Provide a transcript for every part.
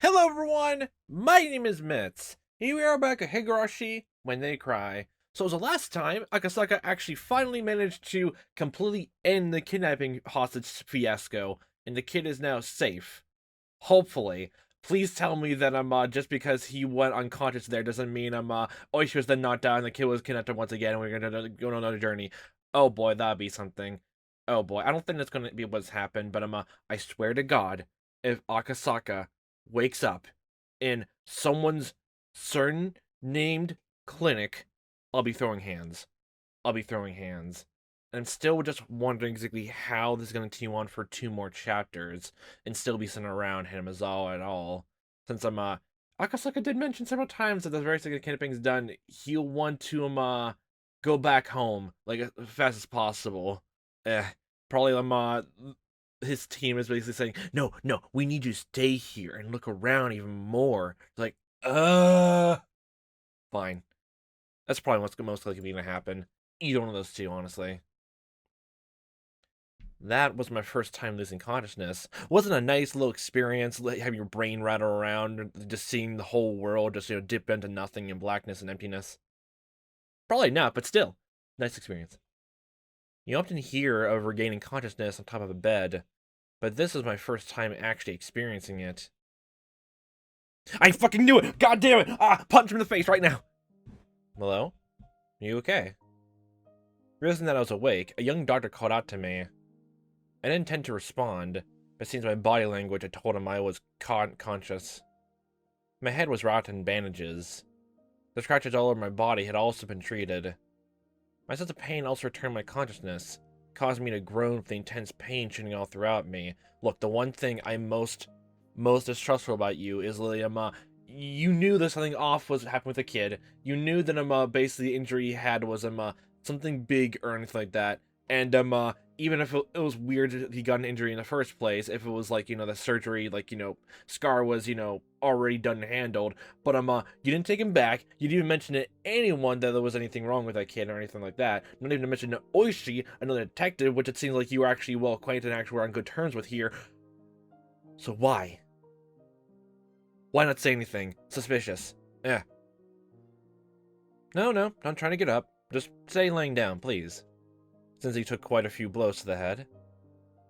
Hello everyone, my name is Mitz. Here we are back at Higurashi When They Cry. So as the last time, Akasaka actually finally managed to completely end the kidnapping hostage fiasco, and the kid is now safe. Hopefully. Please tell me that just because he went unconscious there doesn't mean Oishi was then knocked out and the kid was kidnapped once again and we're gonna go on another journey. Oh boy, that'd be something. Oh boy, I don't think that's gonna be what's happened, but I swear to God, if Akasaka wakes up in someone's certain named clinic, I'll be throwing hands. I'll be throwing hands. And I'm still just wondering exactly how this is going to continue on for two more chapters and still be sent around Hinamizawa at all. Since Akasaka did mention several times that the very second kidnapping's done, he'll want to go back home like as fast as possible. Probably his team is basically saying, no, no, we need you to stay here and look around even more. It's like, fine. That's probably what's most likely going to happen. Either one of those two, honestly. That was my first time losing consciousness. Wasn't a nice little experience, having your brain rattle around, just seeing the whole world just, dip into nothing and blackness and emptiness? Probably not, but still, nice experience. You often hear of regaining consciousness on top of a bed, but this is my first time actually experiencing it. I fucking knew it! God damn it! Punch him in the face right now! Hello? Are you okay? Realizing that I was awake, a young doctor called out to me. I didn't intend to respond, but it seems my body language had told him I was conscious. My head was wrapped in bandages. The scratches all over my body had also been treated. My sense of pain also returned my consciousness, causing me to groan with the intense pain shooting all throughout me. Look, the one thing I'm most distrustful about you is, Lily, you knew that something off was happening with the kid. You knew that, basically the injury he had was, something big or anything like that. And, even if it was weird that he got an injury in the first place, if it was like, the surgery, like, scar was, already done and handled, but, you didn't take him back, you didn't even mention to anyone that there was anything wrong with that kid or anything like that, not even to mention to Oishi, another detective, which it seems like you were actually well acquainted and actually were on good terms with here. So why? Why not say anything? Suspicious. Yeah. No, I'm trying to get up. Just stay laying down, please. Since he took quite a few blows to the head.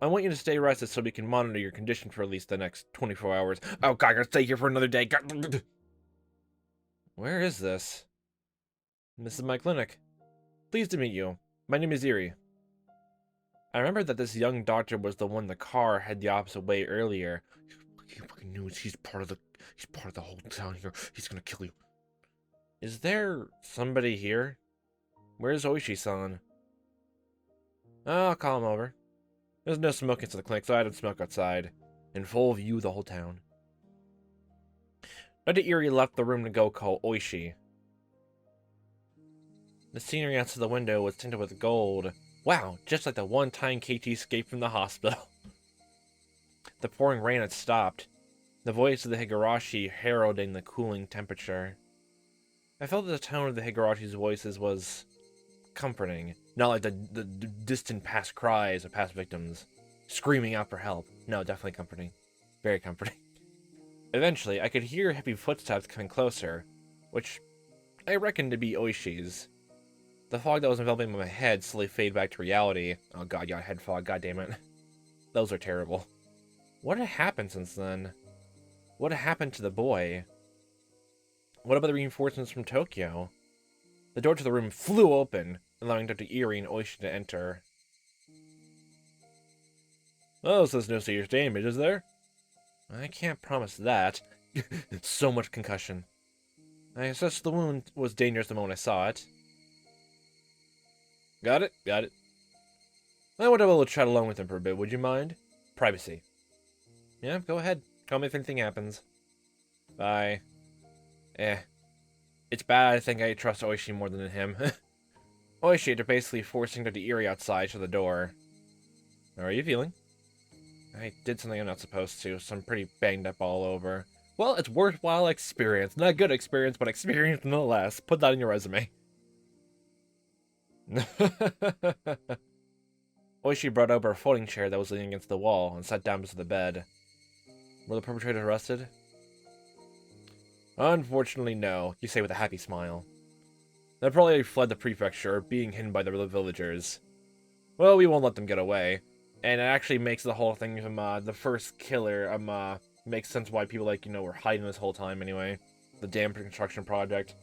I want you to stay rested so we can monitor your condition for at least the next 24 hours. Oh god, I gotta stay here for another day. God. Where is this? This is my clinic. Pleased to meet you. My name is Eri. I remember that this young doctor was the one the car head the opposite way earlier. He fucking knew he's part of the whole town here. He's gonna kill you. Is there somebody here? Where's Oishi-san? I'll call him over. There's no smoke into the clinic, so I had him smoke outside. In full view of the whole town. Dr. Eri left the room to go call Oishi. The scenery outside the window was tinted with gold. Wow, just like the one time Keiichi escaped from the hospital. The pouring rain had stopped. The voice of the Higurashi heralding the cooling temperature. I felt that the tone of the Higurashi's voices was comforting, not like the distant past cries of past victims, screaming out for help. No, definitely comforting. Very comforting. Eventually, I could hear heavy footsteps coming closer, which I reckoned to be Oishi's. The fog that was enveloping my head slowly faded back to reality. Oh god, yeah, head fog, god damn it. Those are terrible. What had happened since then? What had happened to the boy? What about the reinforcements from Tokyo? The door to the room flew open, allowing Dr. Eri and Oishi to enter. Oh, so there's no serious damage, is there? I can't promise that. So much concussion. I assessed the wound was dangerous the moment I saw it. Got it? Got it. I would have a little chat along with him for a bit, would you mind? Privacy. Yeah, go ahead. Call me if anything happens. Bye. It's bad I think I trust Oishi more than him. Oishi, they're basically forcing Dr. Eri outside to the door. How are you feeling? I did something I'm not supposed to, so I'm pretty banged up all over. Well, it's worthwhile experience. Not good experience, but experience nonetheless. Put that in your resume. Oishi brought over a folding chair that was leaning against the wall and sat down beside the bed. Were the perpetrators arrested? Unfortunately, no, you say with a happy smile. They probably fled the prefecture, being hidden by the villagers. Well, we won't let them get away. And it actually makes the whole thing from, the first killer, makes sense why people, like, were hiding this whole time anyway. The dam construction project.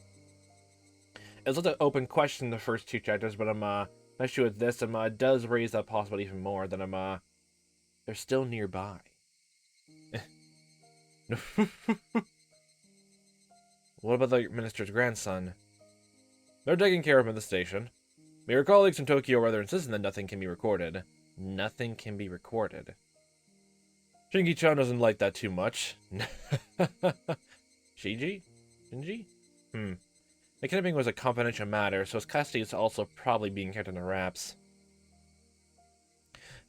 It's such an open question in the first two chapters, but my issue with this, it does raise that possibility even more, that they're still nearby. What about the minister's grandson? They're taking care of him at the station. Your colleagues in Tokyo rather insistent that nothing can be recorded. Nothing can be recorded. Shinji-chan doesn't like that too much. Shinji? The kidnapping was a confidential matter, so his custody is also probably being kept under wraps.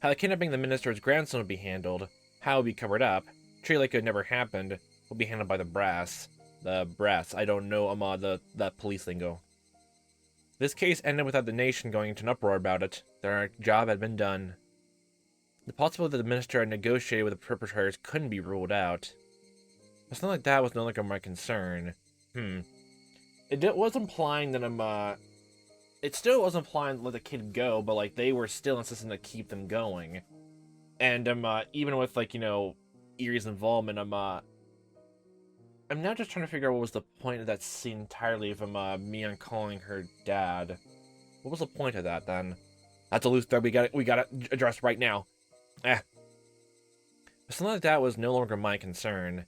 How the kidnapping of the minister's grandson would be handled, how it would be covered up, treated like it never happened, will be handled by the brass. The brass, I don't know, that police lingo. This case ended without the nation going into an uproar about it. Their job had been done. The possibility that the minister had negotiated with the perpetrators couldn't be ruled out. But something like that was no longer my concern. It was implying that it still was implying to let the kid go, but like they were still insisting to keep them going. And even with like, Erie's involvement, I'm now just trying to figure out what was the point of that scene entirely of Mion calling her dad. What was the point of that then? That's a loose thread we gotta address right now. But something like that was no longer my concern.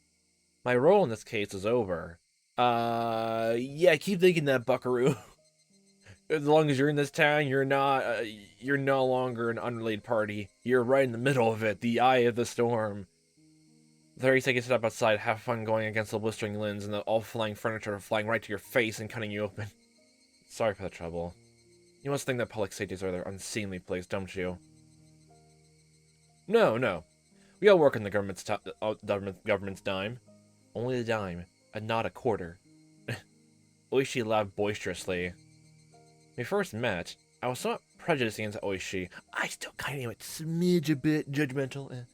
My role in this case is over. Yeah, keep thinking that, buckaroo. As long as you're in this town, you're no longer an unrelated party. You're right in the middle of it, the eye of the storm. 30 seconds step outside, have fun going against the blistering winds and the all-flying furniture flying right to your face and cutting you open. Sorry for the trouble. You must think that public safety is a rather unseemly place, don't you? No. We all work on the government's dime. Only a dime, and not a quarter. Oishi laughed boisterously. When we first met, I was somewhat prejudiced against Oishi. I still kind of am a smidge a bit judgmental.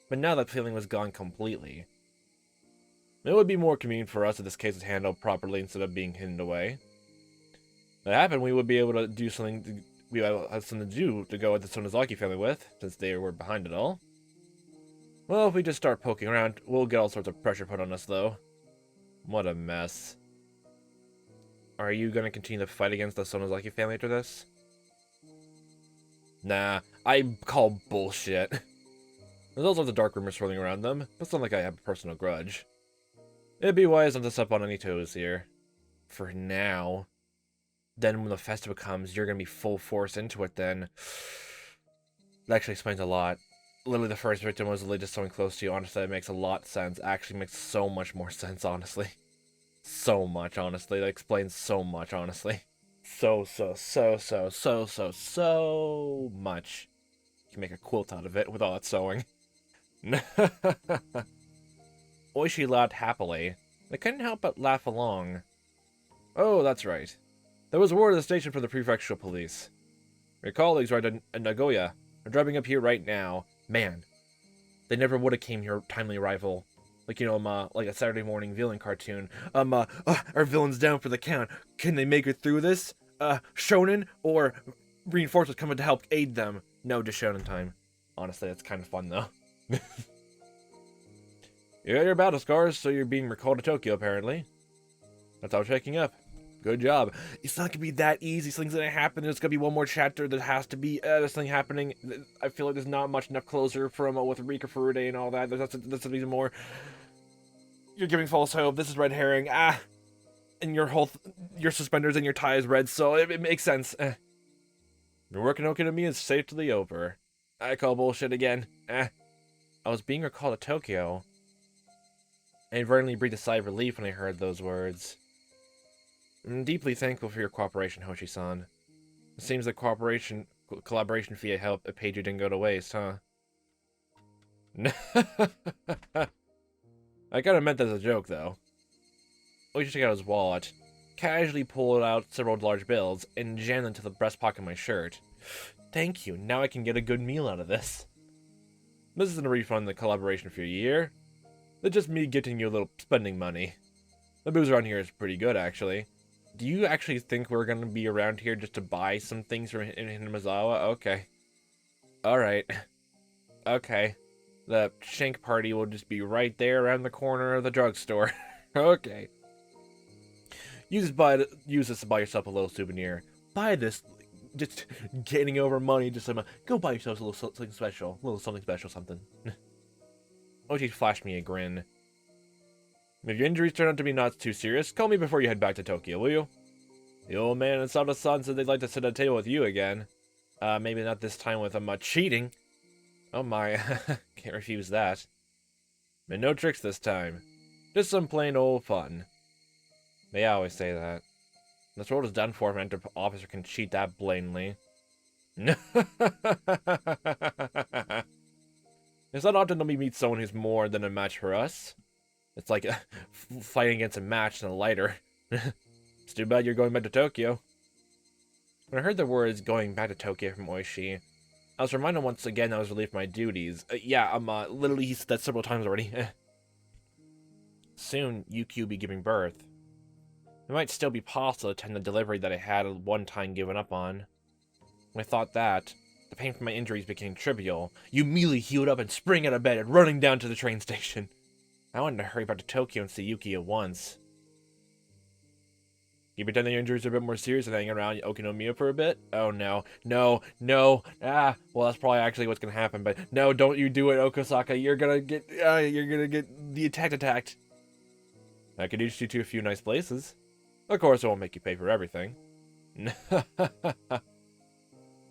But now that feeling was gone completely. It would be more convenient for us if this case was handled properly instead of being hidden away. If that happened, we would be able to do something. We would have something to do to go with the Sonozaki family with, since they were behind it all. Well, if we just start poking around, we'll get all sorts of pressure put on us, though. What a mess. Are you going to continue the fight against the Sonozaki family after this? Nah, I call bullshit. There's all sorts of dark rumors swirling around them, but it's not like I have a personal grudge. It'd be wise not to step on any toes here. For now. Then when the festival comes, you're gonna be full force into it then. That actually explains a lot. Literally the first victim was literally just someone close to you. Honestly, that makes a lot of sense. Actually makes so much more sense, honestly. So much, honestly. That explains so much, honestly. So much. You can make a quilt out of it with all that sewing. Oishi laughed happily. I couldn't help but laugh along. Oh, that's right. There was word at the station from the prefectural police. Your colleagues are in Nagoya. They're driving up here right now. Man, they never would have came here, timely arrival. Like, like a Saturday morning villain cartoon. Our villain's down for the count. Can they make it through this? Shonen or reinforcements coming to help aid them? No, just shonen time. Honestly, that's kind of fun, though. You got your battle scars, so you're being recalled to Tokyo, apparently. That's all checking up. Good job. It's not gonna be that easy. Something's gonna happen. There's gonna be one more chapter. There has to be there's something happening. I feel like there's not enough closure from with Rika Furude and all that. There's something more. You're giving false hope. This is red herring. And your suspenders and your tie is red, so it makes sense. Your work in Okinomi is safely over. I call bullshit again. I was being recalled to Tokyo. I inadvertently breathed a sigh of relief when I heard those words. I'm deeply thankful for your cooperation, Hoshi-san. It seems the collaboration fee I paid you didn't go to waste, huh? I kinda meant that as a joke, though. Oishi took out his wallet, casually pulled out several large bills, and jammed them into the breast pocket of my shirt. Thank you, now I can get a good meal out of this. This isn't a refund of the collaboration for a year. It's just me getting you a little spending money. The booze around here is pretty good, actually. Do you actually think we're gonna be around here just to buy some things from Hinamizawa? Okay. Alright. Okay. The shank party will just be right there around the corner of the drugstore. Okay. Use this to buy yourself a little souvenir. Buy this, just getting over money. Just go buy yourself a little something special, something. Oh, she flashed me a grin. If your injuries turn out to be not too serious, call me before you head back to Tokyo, will you? The old man and Sada-san said they'd like to sit at a table with you again. Maybe not this time with cheating. Oh my, can't refuse that. And no tricks this time. Just some plain old fun. They always say that. This world is done for if an officer can cheat that blatantly. It's not often that we meet someone who's more than a match for us. It's like fighting against a match in a lighter. It's too bad you're going back to Tokyo. When I heard the words going back to Tokyo from Oishi, I was reminded once again I was relieved from my duties. Yeah, I'm literally said that several times already. Soon, Yuki will be giving birth. It might still be possible to attend the delivery that I had at one time given up on. When I thought that, the pain from my injuries became trivial. You immediately healed up and sprang out of bed and running down to the train station. I wanted to hurry back to Tokyo and see Yuki at once. You pretend that your injuries are a bit more serious and hang around Okinomiya for a bit? Oh no. No. Well, that's probably actually what's gonna happen, but no, don't you do it, Okosaka. You're gonna get the attacked. I could introduce you to a few nice places. Of course, I won't make you pay for everything.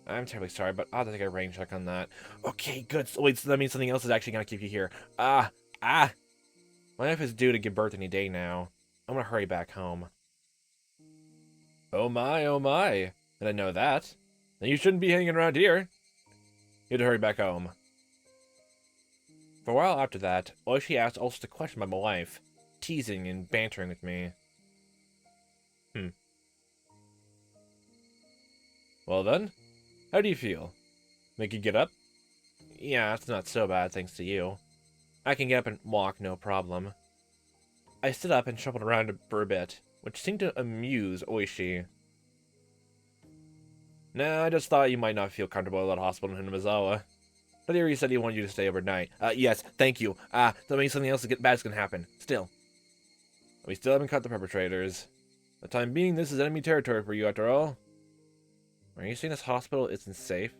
I'm terribly sorry, but I'll have to take a rain check on that. Okay, good. So, wait, so that means something else is actually gonna keep you here. My wife is due to give birth any day now. I'm gonna hurry back home. Oh my. I didn't know that. Then you shouldn't be hanging around here. You had to hurry back home. For a while after that, Oishi asked all sorts of questions about my wife, teasing and bantering with me. Well then, how do you feel? Make you get up? Yeah, it's not so bad thanks to you. I can get up and walk, no problem. I stood up and shuffled around for a bit, which seemed to amuse Oishi. Nah, I just thought you might not feel comfortable at that hospital in Hinamizawa. But here he said he wanted you to stay overnight. Yes, thank you. That means something else bad's gonna happen. Still. We still haven't caught the perpetrators. For the time being, this is enemy territory for you after all. Are you saying this hospital isn't safe?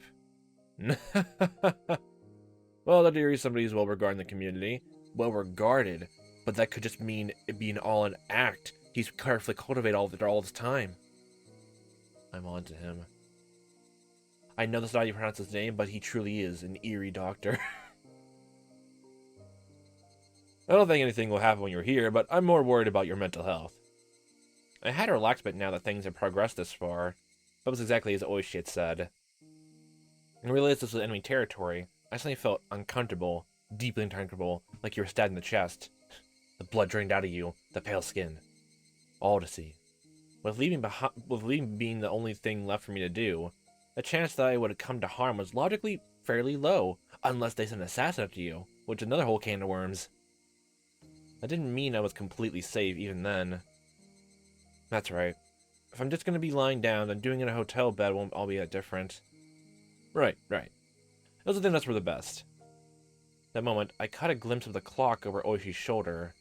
Well, that theory somebody is well-regarded in the community. Well-regarded. But that could just mean it being all an act. He's carefully cultivated all this time. I'm on to him. I know that's not how you pronounce his name, but he truly is an eerie doctor. I don't think anything will happen when you're here, but I'm more worried about your mental health. I had to relax a bit now that things have progressed this far. That was exactly as Oishi had said. I realized this was enemy territory. I suddenly felt uncomfortable, deeply uncomfortable, like you were stabbed in the chest. The blood drained out of you, the pale skin. All to see. With leaving being the only thing left for me to do, the chance that I would come to harm was logically fairly low, unless they sent an assassin after you, which is another whole can of worms. That didn't mean I was completely safe even then. That's right. If I'm just gonna be lying down, then doing it in a hotel bed won't all be that different. Right. Those are the things for the best. That moment, I caught a glimpse of the clock over Oishi's shoulder.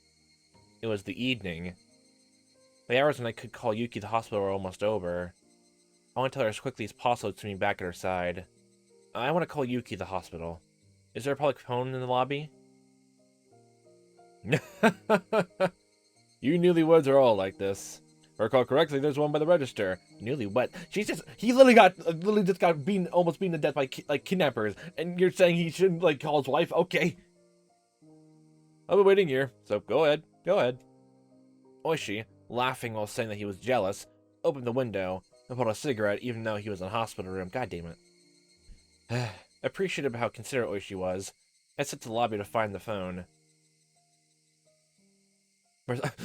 It was the evening. The hours when I could call Yuki the hospital were almost over. I want to tell her as quickly as possible to meet back at her side. I want to call Yuki the hospital. Is there a public phone in the lobby? You newlyweds are all like this. If I recall correctly, there's one by the register. Newlywed. He literally just got almost beaten to death by kidnappers, and you're saying he shouldn't call his wife? Okay. I'll be waiting here, so go ahead. Oishi, laughing while saying that he was jealous, opened the window and pulled a cigarette even though he was in a hospital room. God damn it. Appreciative of how considerate Oishi was, I set to the lobby to find the phone.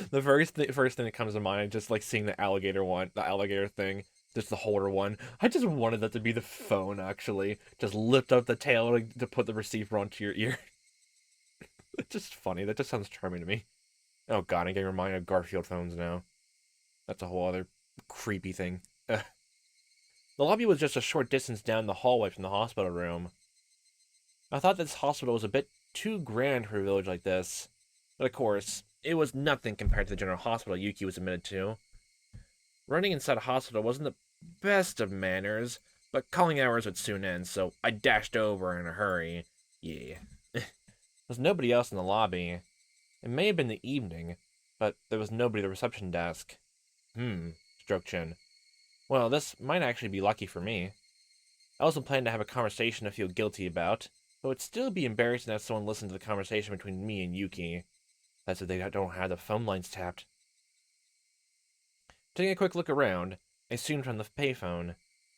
The first thing that comes to mind is just seeing the alligator thing, just the holder one. I just wanted that to be the phone, actually. Just lift up the tail to put the receiver onto your ear. It's just funny. That just sounds charming to me. Oh god, I'm getting reminded of Garfield phones now. That's a whole other creepy thing. Ugh. The lobby was just a short distance down the hallway from the hospital room. I thought this hospital was a bit too grand for a village like this. But of course, it was nothing compared to the general hospital Yuki was admitted to. Running inside a hospital wasn't the best of manners, but calling hours would soon end, so I dashed over in a hurry. Yeah. There's nobody else in the lobby. It may have been the evening, but there was nobody at the reception desk. Stroked chin. Well, this might actually be lucky for me. I wasn't planning to have a conversation to feel guilty about, but it would still be embarrassing to have someone listen to the conversation between me and Yuki. That's if they don't have the phone lines tapped. Taking a quick look around, I soon found the payphone.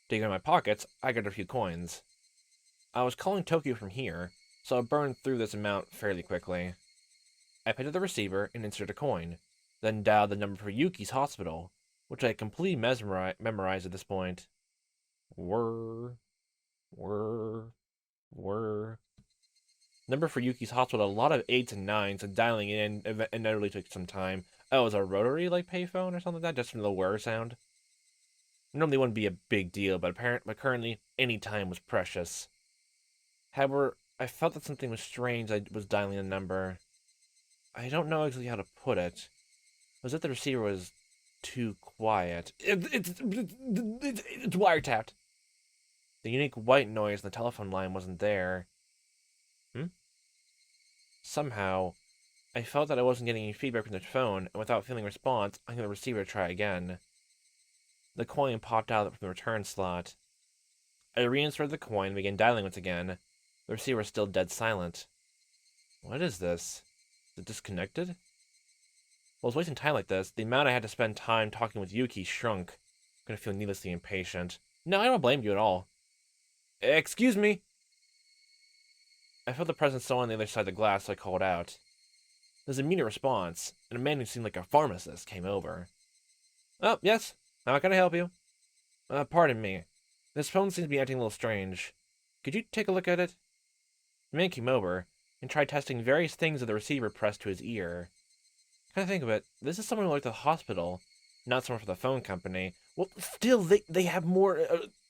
Digging in my pockets, I got a few coins. I was calling Tokyo from here, so I burned through this amount fairly quickly. I picked up the receiver and inserted a coin, then dialed the number for Yuki's hospital, which I had completely memorized at this point. Whir, whir, whir. Number for Yuki's hospital, a lot of 8s and 9s, and dialing in inevitably took some time. Oh, it was a rotary like payphone or something like that, just from the whir sound. Normally wouldn't be a big deal, but currently any time was precious. However, I felt that something was strange. I was dialing a number. I don't know exactly how to put it. It was that the receiver was too quiet. It's wiretapped. The unique white noise in the telephone line wasn't there. Somehow, I felt that I wasn't getting any feedback from the phone, and without feeling a response, I gave the receiver to try again. The coin popped out from the return slot. I reinserted the coin and began dialing once again. The receiver was still dead silent. What is this? Is it disconnected? While I was wasting time like this, the amount I had to spend time talking with Yuki shrunk. I'm gonna feel needlessly impatient. No, I don't blame you at all. Excuse me! I felt the presence of someone on the other side of the glass, so I called out. There was an immediate response, and a man who seemed like a pharmacist came over. Oh, yes. How can I help you? Pardon me. This phone seems to be acting a little strange. Could you take a look at it? The man came over and tried testing various things with the receiver pressed to his ear. Kind of think of it, this is someone who worked at the hospital, not someone for the phone company. Well, still, they have more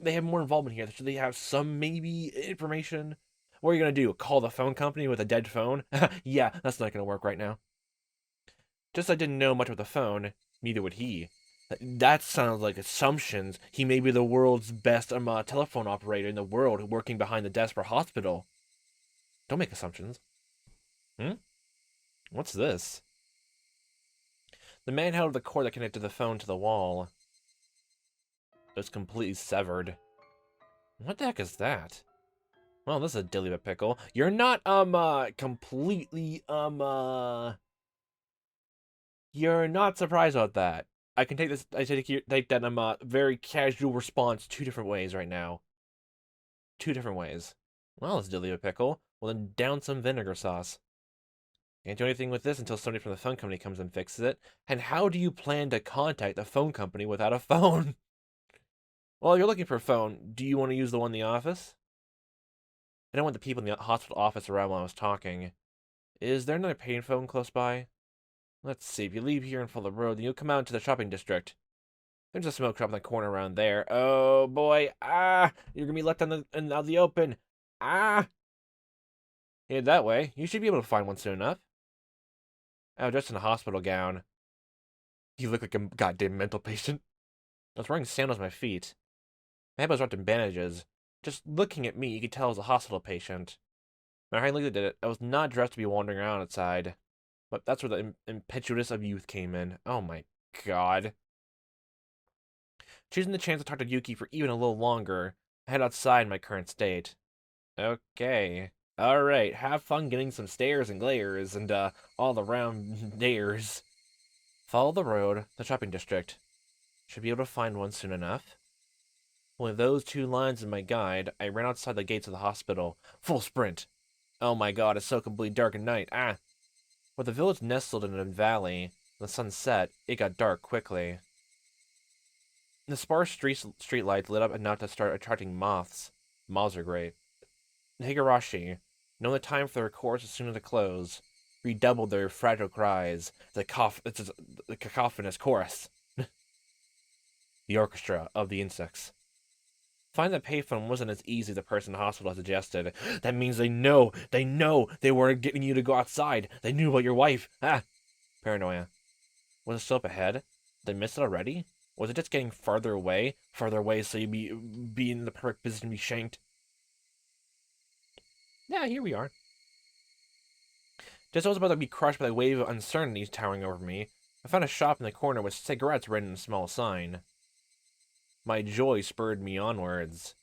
involvement here. Should they have some maybe information? What are you gonna do? Call the phone company with a dead phone? Yeah, that's not gonna work right now. Just I didn't know much about the phone, neither would he. That sounds like assumptions. He may be the world's best telephone operator in the world working behind the desk for a hospital. Don't make assumptions. What's this? The man held the cord that connected the phone to the wall. It was completely severed. What the heck is that? Well, this is a dilly of a pickle. You're not, completely, you're not surprised about that. I can take this, take that, very casual response 2 different ways right now. 2 different ways. Well, it's dilly of a pickle. Well, then down some vinegar sauce. Can't do anything with this until somebody from the phone company comes and fixes it. And how do you plan to contact the phone company without a phone? Well, if you're looking for a phone, do you want to use the one in the office? I don't want the people in the hospital office around while I was talking. Is there another payphone close by? Let's see, if you leave here and follow the road, then you'll come out into the shopping district. There's a smoke shop in the corner around there. Oh, boy. You're gonna be left out in the open. Head that way. You should be able to find one soon enough. Oh, dressed in a hospital gown. You look like a goddamn mental patient. I was wearing sandals on my feet. My head was wrapped in bandages. Just looking at me, you could tell I was a hospital patient. When I looked at it, I was not dressed to be wandering around outside. But that's where the impetuous of youth came in. Oh my god. Choosing the chance to talk to Yuki for even a little longer, I head outside in my current state. Okay. Alright, have fun getting some stares and glares and, all around dares. Follow the road, the shopping district. Should be able to find one soon enough. With those 2 lines in my guide, I ran outside the gates of the hospital. Full sprint. Oh my god, it's so completely dark at night. Where the village nestled in a valley, when the sun set, it got dark quickly. The sparse street lights lit up enough to start attracting moths. Moths are great. Higurashi, knowing the time for their course was soon to close. redoubled their fragile cries. It's a cacophonous chorus. The orchestra of the insects. Finding the payphone wasn't as easy as the person in the hospital had suggested. That means they know they weren't getting you to go outside. They knew about your wife. Paranoia. Was it still up ahead? Did they miss it already? Was it just getting farther away? Farther away so you'd be in the perfect position to be shanked? Yeah, here we are. Just as I was about to be crushed by the wave of uncertainty towering over me, I found a shop in the corner with cigarettes written in a small sign. My joy spurred me onwards.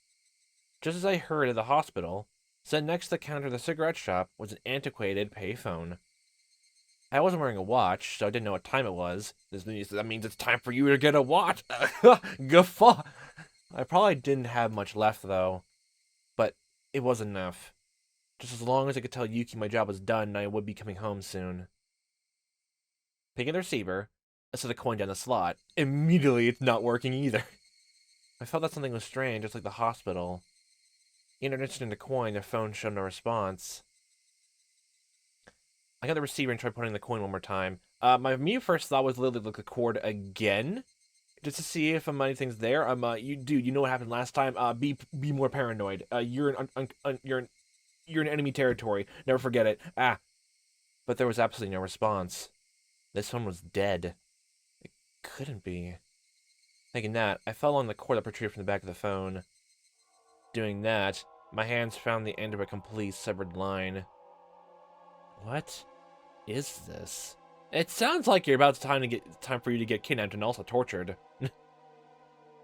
Just as I hurried to the hospital, set next to the counter of the cigarette shop was an antiquated payphone. I wasn't wearing a watch, so I didn't know what time it was. That means it's time for you to get a watch. Guffaw. I probably didn't have much left, though. But it was enough. Just as long as I could tell Yuki my job was done and I would be coming home soon. Picking the receiver, I set the coin down the slot. Immediately, it's not working either. I felt that something was strange, just like the hospital. Interested in the coin, the phone showed no response. I got the receiver and tried putting the coin one more time. My immediate first thought was literally look at the cord again, just to see if anything's there. You know what happened last time? Be more paranoid. You're in enemy territory. Never forget it. But there was absolutely no response. This one was dead. It couldn't be. Thinking that, I fell on the cord that protruded from the back of the phone. Doing that, my hands found the end of a complete severed line. What is this? It sounds like you're about time for you to get kidnapped and also tortured.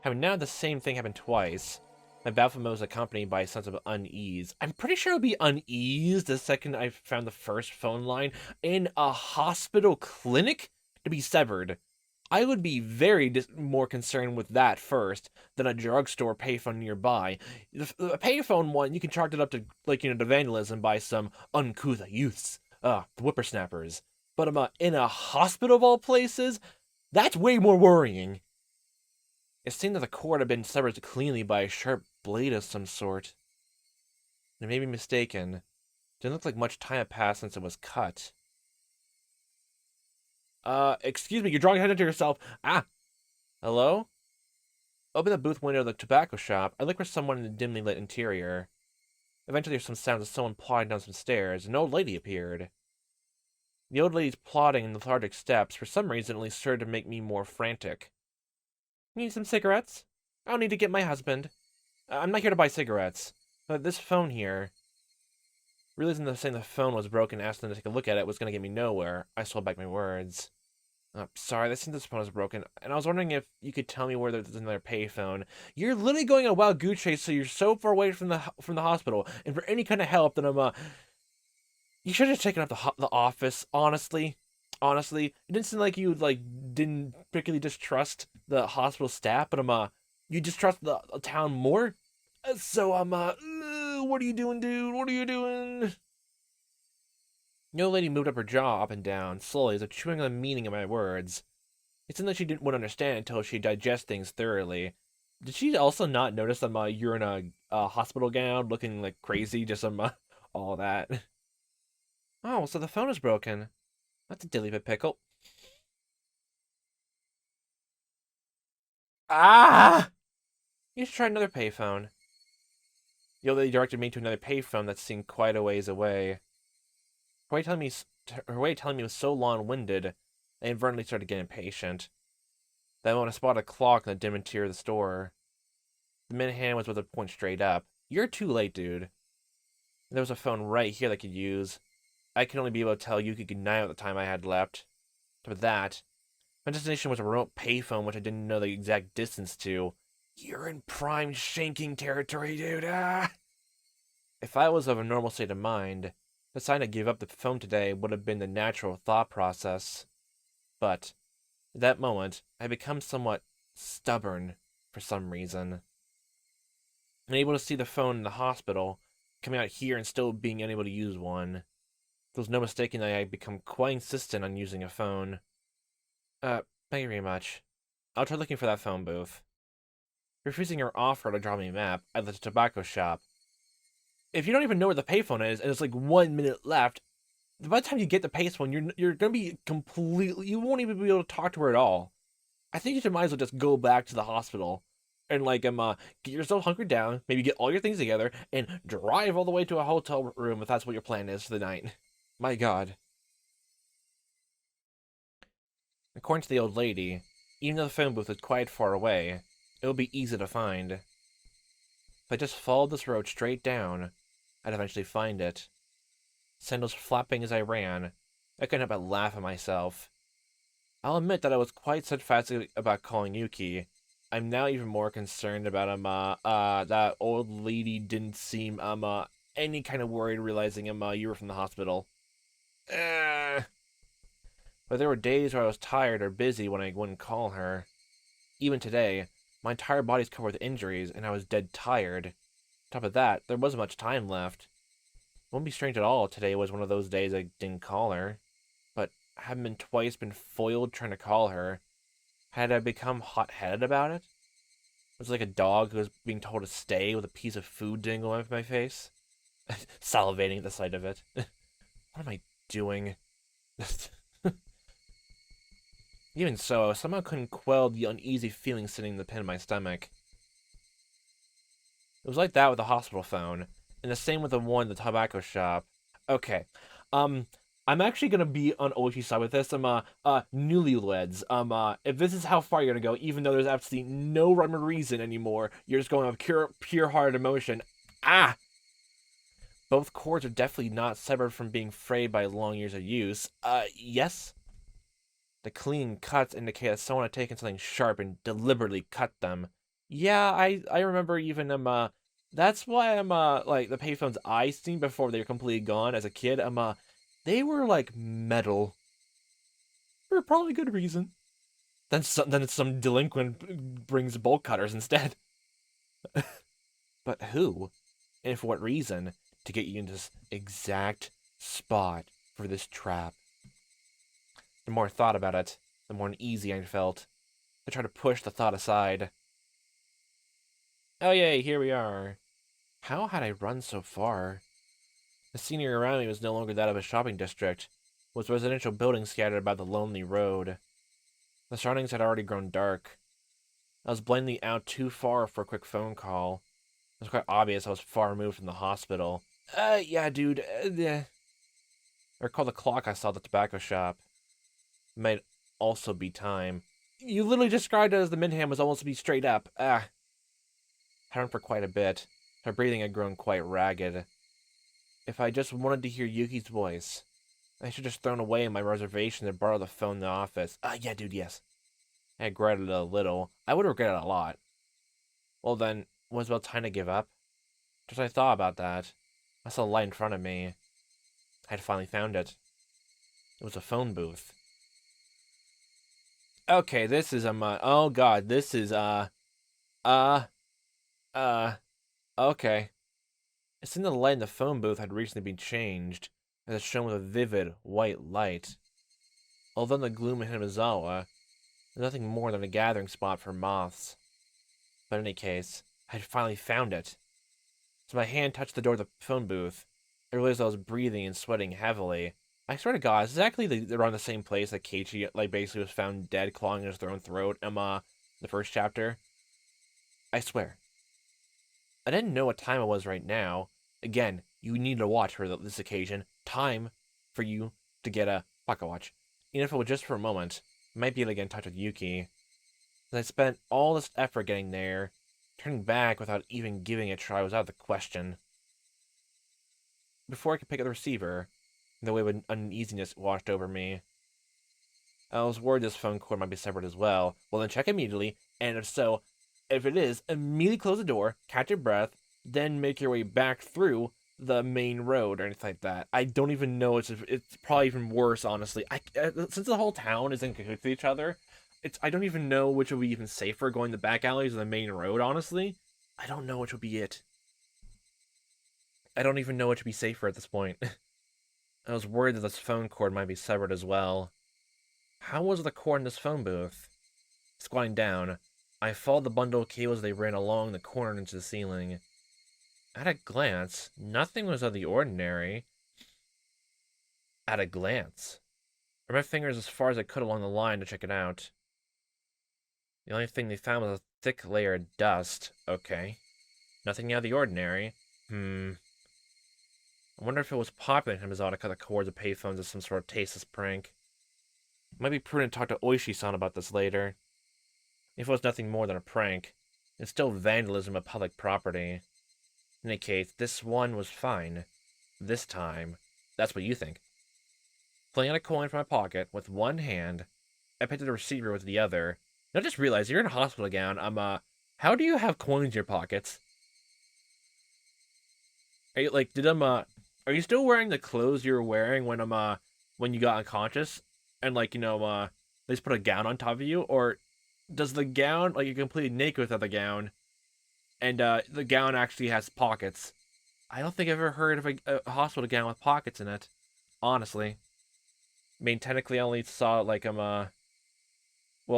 Having now the same thing happened twice, my bafflement was accompanied by a sense of unease. I'm pretty sure I'll be uneased the second I found the first phone line in a hospital clinic to be severed. I would be very more concerned with that first than a drugstore payphone nearby. The payphone one, you can chalk it up to, to vandalism by some uncouth youths. The whippersnappers. But in a hospital of all places, that's way more worrying. It seemed that the cord had been severed cleanly by a sharp blade of some sort. I may be mistaken. Didn't look like much time had passed since it was cut. Excuse me, you're drawing attention to yourself. Hello? Open the booth window of the tobacco shop. I looked for someone in the dimly lit interior. Eventually, there's some sounds of someone plodding down some stairs. An old lady appeared. The old lady's plodding in the lethargic steps, for some reason, only served to make me more frantic. Need some cigarettes? I'll need to get my husband. I'm not here to buy cigarettes. But this phone here... Realizing that saying the phone was broken and asking them to take a look at it was going to get me nowhere, I swallowed back my words. Sorry, this seems this phone is broken, and I was wondering if you could tell me where there's another payphone. You're literally going on a wild goose chase, so you're so far away from the hospital, and for any kind of help, then you should have taken up the office. Honestly, it didn't seem like you didn't particularly distrust the hospital staff, but you distrust the town more. So what are you doing, dude? What are you doing? The old lady moved up her jaw up and down, slowly, as if chewing on the meaning of my words. It seemed like she wouldn't understand until she digests things thoroughly. Did she also not notice that you're in a hospital gown, looking like crazy, just all that? Oh, so the phone is broken. That's a dilly bit pickle. You should try another payphone. The old lady directed me to another payphone that seemed quite a ways away. Her way telling me was so long-winded, I inadvertently started getting impatient. Then when I spotted a clock in the dim interior of the store, the minute hand was with a point straight up. You're too late, dude. There was a phone right here that I could use. I could only be able to tell Yuki goodnight at the time I had left. But that, my destination was a remote payphone which I didn't know the exact distance to. You're in prime shanking territory, dude. If I was of a normal state of mind, deciding to give up the phone today would have been the natural thought process. But, at that moment, I had become somewhat stubborn for some reason. Unable to see the phone in the hospital, coming out here and still being unable to use one. There was no mistaking that I had become quite insistent on using a phone. Thank you very much. I'll try looking for that phone booth. Refusing her offer to draw me a map, I left the tobacco shop. If you don't even know where the payphone is, and it's like 1 minute left, By the time you get the pace one, you're gonna be completely. You won't even be able to talk to her at all. I think you should might as well just go back to the hospital and get yourself hunkered down, maybe get all your things together, and drive all the way to a hotel room if that's what your plan is for the night. My God. According to the old lady, even though the phone booth is quite far away, it would be easy to find. If I just followed this road straight down, I'd eventually find it. Sandals flapping as I ran, I couldn't help but laugh at myself. I'll admit that I was quite steadfast about calling Yuki. I'm now even more concerned about that old lady didn't seem any kind of worried realizing you were from the hospital. But there were days where I was tired or busy when I wouldn't call her. Even today, my entire body's covered with injuries and I was dead tired. On top of that, there wasn't much time left. It wouldn't be strange at all if today was one of those days I didn't call her. But having been foiled trying to call her. Had I become hot-headed about it? Was it like a dog who was being told to stay with a piece of food dangling off my face? Salivating at the sight of it. What am I doing? Even so, I somehow couldn't quell the uneasy feeling sitting in the pit of my stomach. It was like that with the hospital phone, and the same with the one in the tobacco shop. Okay, um, I'm actually gonna be on Ochi's side with this. Newlyweds. If this is how far you're gonna go, even though there's absolutely no rhyme or reason anymore, you're just going with pure hearted emotion. Ah! Both cords are definitely not severed from being frayed by long years of use. Yes? The clean cuts indicate that someone had taken something sharp and deliberately cut them. Yeah, I remember even that's why like the payphones I seen before they were completely gone as a kid, they were like metal. For probably good reason. Then some delinquent brings bolt cutters instead. But who? And for what reason? To get you in this exact spot for this trap. The more I thought about it, the more uneasy I felt. I tried to push the thought aside. Oh yay, here we are. How had I run so far? The scenery around me was no longer that of a shopping district. It was residential buildings scattered about the lonely road. The surroundings had already grown dark. I was blending out too far for a quick phone call. It was quite obvious I was far removed from the hospital. Yeah, dude. Yeah. I recall the clock I saw at the tobacco shop. It might also be time. You literally described it as the minham was almost to be straight up. I run for quite a bit. My breathing had grown quite ragged. If I just wanted to hear Yuki's voice, I should just thrown away my reservation and borrow the phone in the office. Yeah, dude, yes. I regretted it a little. I would regret it a lot. Well then, was it about time to give up? Just as I thought about that, I saw a light in front of me. I had finally found it. It was a phone booth. Okay, this is oh god, this is uh uh okay. It seemed the light in the phone booth had recently been changed, as it shone with a vivid white light. Although in the gloom of Hinamizawa, was nothing more than a gathering spot for moths. But in any case, I had finally found it. As my hand touched the door of the phone booth, I realized I was breathing and sweating heavily. I swear to God, it's exactly around the same place that Keiichi basically was found dead, clawing his own throat. The first chapter. I swear. I didn't know what time it was right now. Again, you need to watch for this occasion. Time for you to get a pocket watch. Even if it was just for a moment, I might be able to get in touch with Yuki. As I spent all this effort getting there, turning back without even giving it a try was out of the question. Before I could pick up the receiver, the wave of uneasiness washed over me. I was worried this phone cord might be severed as well. Well, then check immediately, and if so, if it is, immediately close the door, catch your breath, then make your way back through the main road or anything like that. I don't even know. It's probably even worse, honestly. Since the whole town is in cahoots with each other, I don't even know which would be even safer, going the back alleys or the main road. Honestly, I don't know which would be it. I don't even know which would be safer at this point. I was worried that this phone cord might be severed as well. How was the cord in this phone booth? Squatting down, I followed the bundle of cables they ran along the corner into the ceiling. At a glance, nothing was of the ordinary. At a glance. I ran my fingers as far as I could along the line to check it out. The only thing they found was a thick layer of dust. Okay. Nothing out of the ordinary. I wonder if it was popular in Hinamizawa to cut the cords of payphones as some sort of tasteless prank. It might be prudent to talk to Oishi-san about this later. If it was nothing more than a prank, it's still vandalism of public property. In any case, this one was fine. This time. That's what you think. Pulling out a coin from my pocket with one hand, I picked up the receiver with the other. And I just realized you're in a hospital gown. How do you have coins in your pockets? Are you, like, are you still wearing the clothes you were wearing when you got unconscious? And, like, they just put a gown on top of you? Or does the gown, like, you're completely naked without the gown, and, the gown actually has pockets? I don't think I've ever heard of a hospital gown with pockets in it. Honestly. I mean, technically, I only saw, like, well,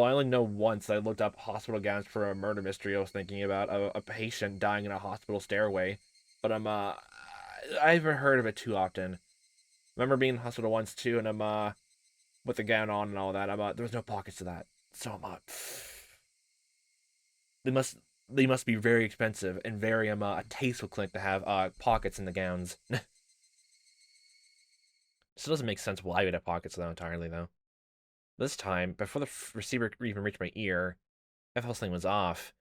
I only know once I looked up hospital gowns for a murder mystery I was thinking about, a patient dying in a hospital stairway. But I haven't heard of it too often. I remember being in the hospital once too, and with the gown on and all that. There was no pockets to that, so they must be very expensive and very a tasteful clinic to have pockets in the gowns. Still doesn't make sense why we'd have pockets though entirely though. This time, before the receiver even reached my ear, I felt something was off.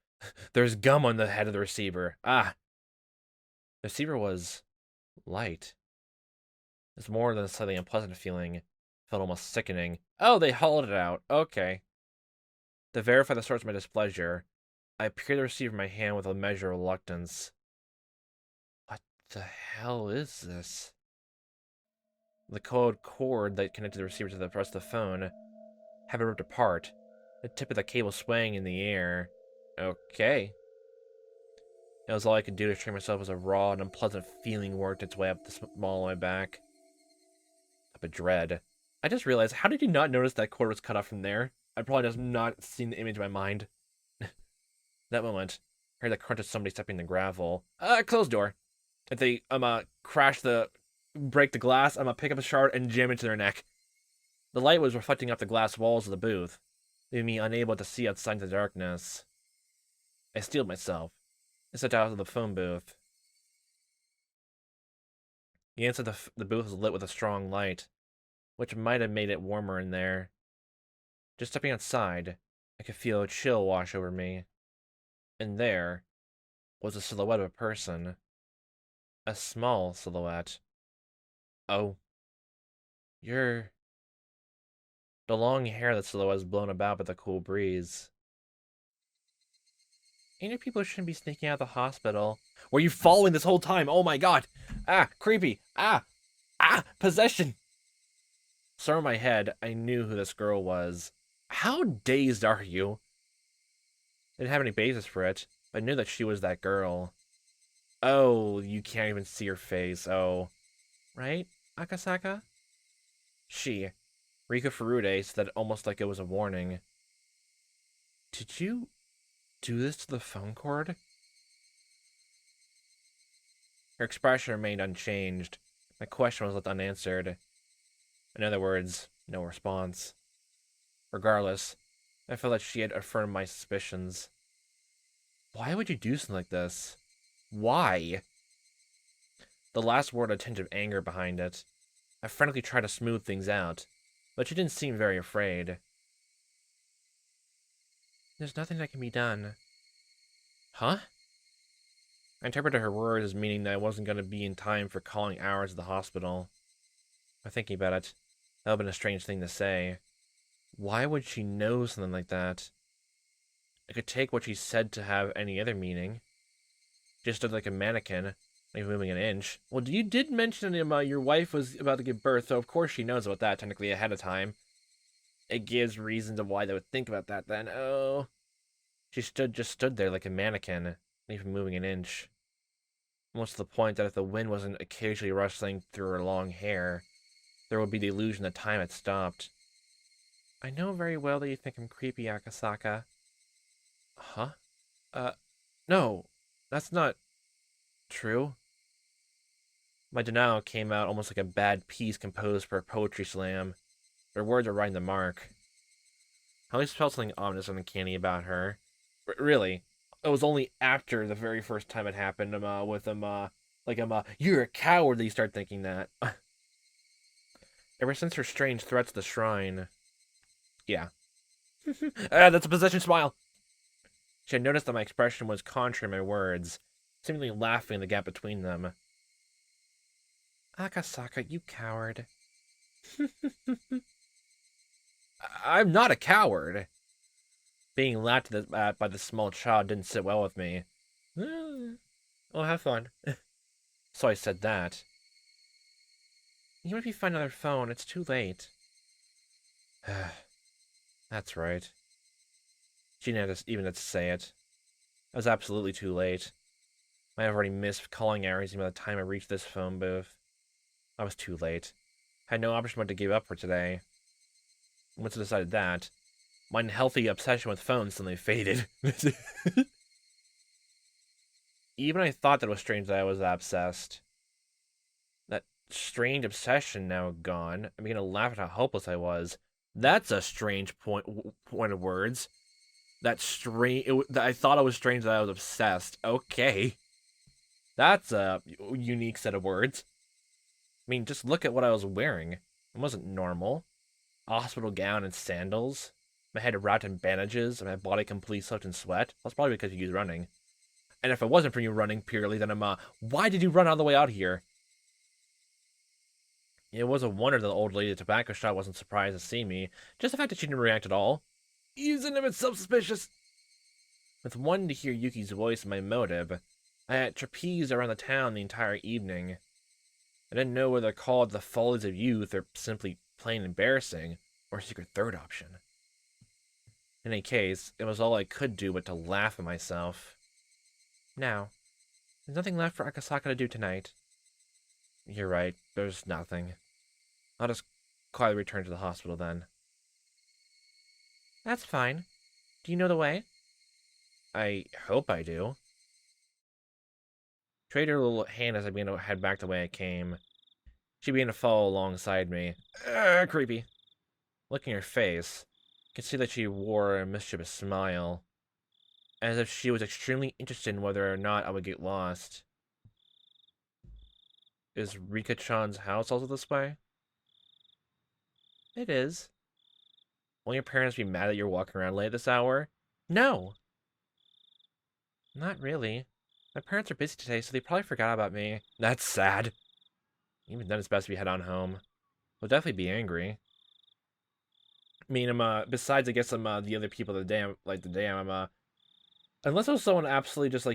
There's gum on the head of the receiver. Ah, the receiver was light. It's more than a slightly unpleasant feeling. It felt almost sickening. Oh, they hauled it out. Okay. To verify the source of my displeasure, I peered the receiver in my hand with a measure of reluctance. What the hell is this? The coiled cord that connected the receiver to the rest of the phone had been ripped apart, the tip of the cable swaying in the air. Okay. It was all I could do to train myself as a raw and unpleasant feeling worked its way up the small of my back. Up a dread. I just realized, how did you not notice that cord was cut off from there? I probably just not seen the image in my mind. That moment, I heard the crunch of somebody stepping in the gravel. Closed door. If they, break the glass, pick up a shard and jam into their neck. The light was reflecting off the glass walls of the booth, leaving me unable to see outside in the darkness. I steeled myself and stepped out of the phone booth. The inside of the booth was lit with a strong light, which might have made it warmer in there. Just stepping outside, I could feel a chill wash over me. And there was the silhouette of a person. A small silhouette. Oh. You're... The long hair of the silhouette was blown about by the cool breeze. Ain't people shouldn't be sneaking out of the hospital. Were you following this whole time? Oh my god! Ah, creepy! Ah! Ah! Possession! Somewhere in my head, I knew who this girl was. How dazed are you? I didn't have any basis for it, but I knew that she was that girl. Oh, you can't even see her face. Oh. Right, Akasaka? She, Rika Furude, said almost like it was a warning. Did you do this to the phone cord? Her expression remained unchanged. My question was left unanswered. In other words, no response. Regardless, I felt that she had affirmed my suspicions. Why would you do something like this? Why? The last word had a tinge of anger behind it. I frantically tried to smooth things out, but she didn't seem very afraid. There's nothing that can be done. Huh? I interpreted her words as meaning that I wasn't going to be in time for calling hours at the hospital. By thinking about it, that would have been a strange thing to say. Why would she know something like that? I could take what she said to have any other meaning. She stood like a mannequin, not even moving an inch. Well, you did mention your wife was about to give birth, so of course she knows about that technically ahead of time. It gives reasons of why they would think about that then. Oh. She just stood there like a mannequin, not even moving an inch. Almost to the point that if the wind wasn't occasionally rustling through her long hair, there would be the illusion that time had stopped. I know very well that you think I'm creepy, Akasaka. Huh? No. That's not true. My denial came out almost like a bad piece composed for a poetry slam. Her words are right in the mark. I always felt something ominous and uncanny about her. Really, it was only after the very first time it happened, with you're a coward, that you start thinking that. Ever since her strange threats at the shrine. Yeah. That's a possession smile. She had noticed that my expression was contrary to my words, seemingly laughing in the gap between them. Akasaka, you coward. I'm not a coward. Being laughed at by the small child didn't sit well with me. Well, have fun. So I said that. Even if you find another phone, it's too late. That's right. She didn't even have to say it. It was absolutely too late. I have already missed calling hours by the time I reached this phone booth. I was too late. I had no option but to give up for today. Once I decided that, my unhealthy obsession with phones suddenly faded. Even I thought that it was strange that I was obsessed. That strange obsession now gone, I began to laugh at how hopeless I was. That's a strange point of words. That strange. I thought it was strange that I was obsessed. Okay, that's a unique set of words. I mean, just look at what I was wearing. It wasn't normal. A hospital gown and sandals. My head wrapped in bandages, and my body completely soaked in sweat. That's probably because you was running. And if it wasn't for you running purely, then why did you run all the way out here? It was a wonder that the old lady at the tobacco shop wasn't surprised to see me. Just the fact that she didn't react at all. Isn't it suspicious? With wanting to hear Yuki's voice and my motive, I had trapezed around the town the entire evening. I didn't know whether to call it the follies of youth or simply plain embarrassing, or a secret third option. In any case, it was all I could do but to laugh at myself. Now, there's nothing left for Akasaka to do tonight. You're right, there's nothing. I'll just quietly return to the hospital then. That's fine. Do you know the way? I hope I do. Trade her little hand as I began to head back the way I came. She began to follow alongside me. Creepy. Looking at her face, I could see that she wore a mischievous smile, as if she was extremely interested in whether or not I would get lost. Is Rika-chan's house also this way? It is. Won't your parents be mad that you're walking around late this hour? No! Not really. My parents are busy today, so they probably forgot about me. That's sad. Even then, it's best we head on home. We'll definitely be angry. I mean, besides, I guess the other people of the day, unless it was someone absolutely just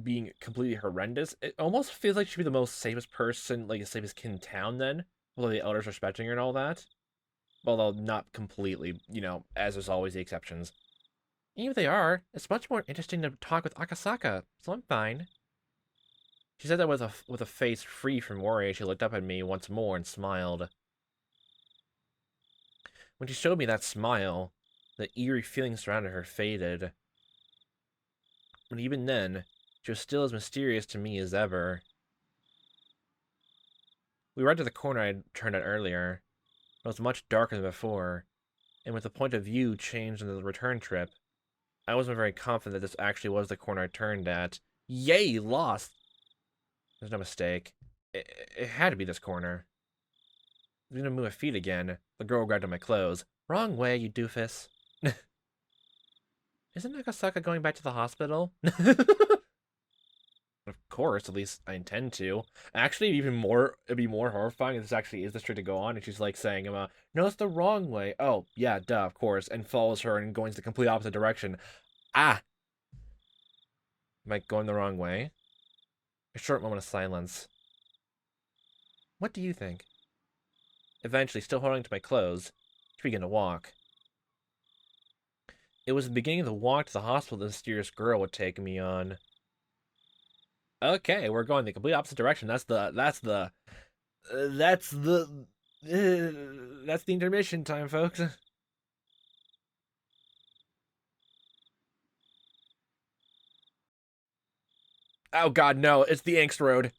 being completely horrendous, it almost feels like she'd be the most safest person, like the safest kid in town then, although the elders respecting her and all that. Although not completely, as there's always the exceptions. Even if they are, it's much more interesting to talk with Akasaka, so I'm fine. She said that with a face free from worry as she looked up at me once more and smiled. When she showed me that smile, the eerie feeling surrounding her faded. But even then, she was still as mysterious to me as ever. We arrived at the corner I had turned at earlier. It was much darker than before, and with the point of view changed in the return trip, I wasn't very confident that this actually was the corner I turned at. Yay, lost! There's no mistake. It had to be this corner. I was gonna move my feet again. The girl grabbed at my clothes. Wrong way, you doofus. Isn't Nagasaka going back to the hospital? Of course, at least I intend to. Actually, it'd be more horrifying if this actually is the street to go on, and she's like saying, no, it's the wrong way. Oh, yeah, duh, of course, and follows her and going to the complete opposite direction. Ah! Am I going the wrong way? A short moment of silence. What do you think? Eventually, still holding to my clothes, she began to walk. It was the beginning of the walk to the hospital the mysterious girl would take me on. Okay, we're going the complete opposite direction. That's the intermission time, folks. Oh god, no, it's the Angst Road.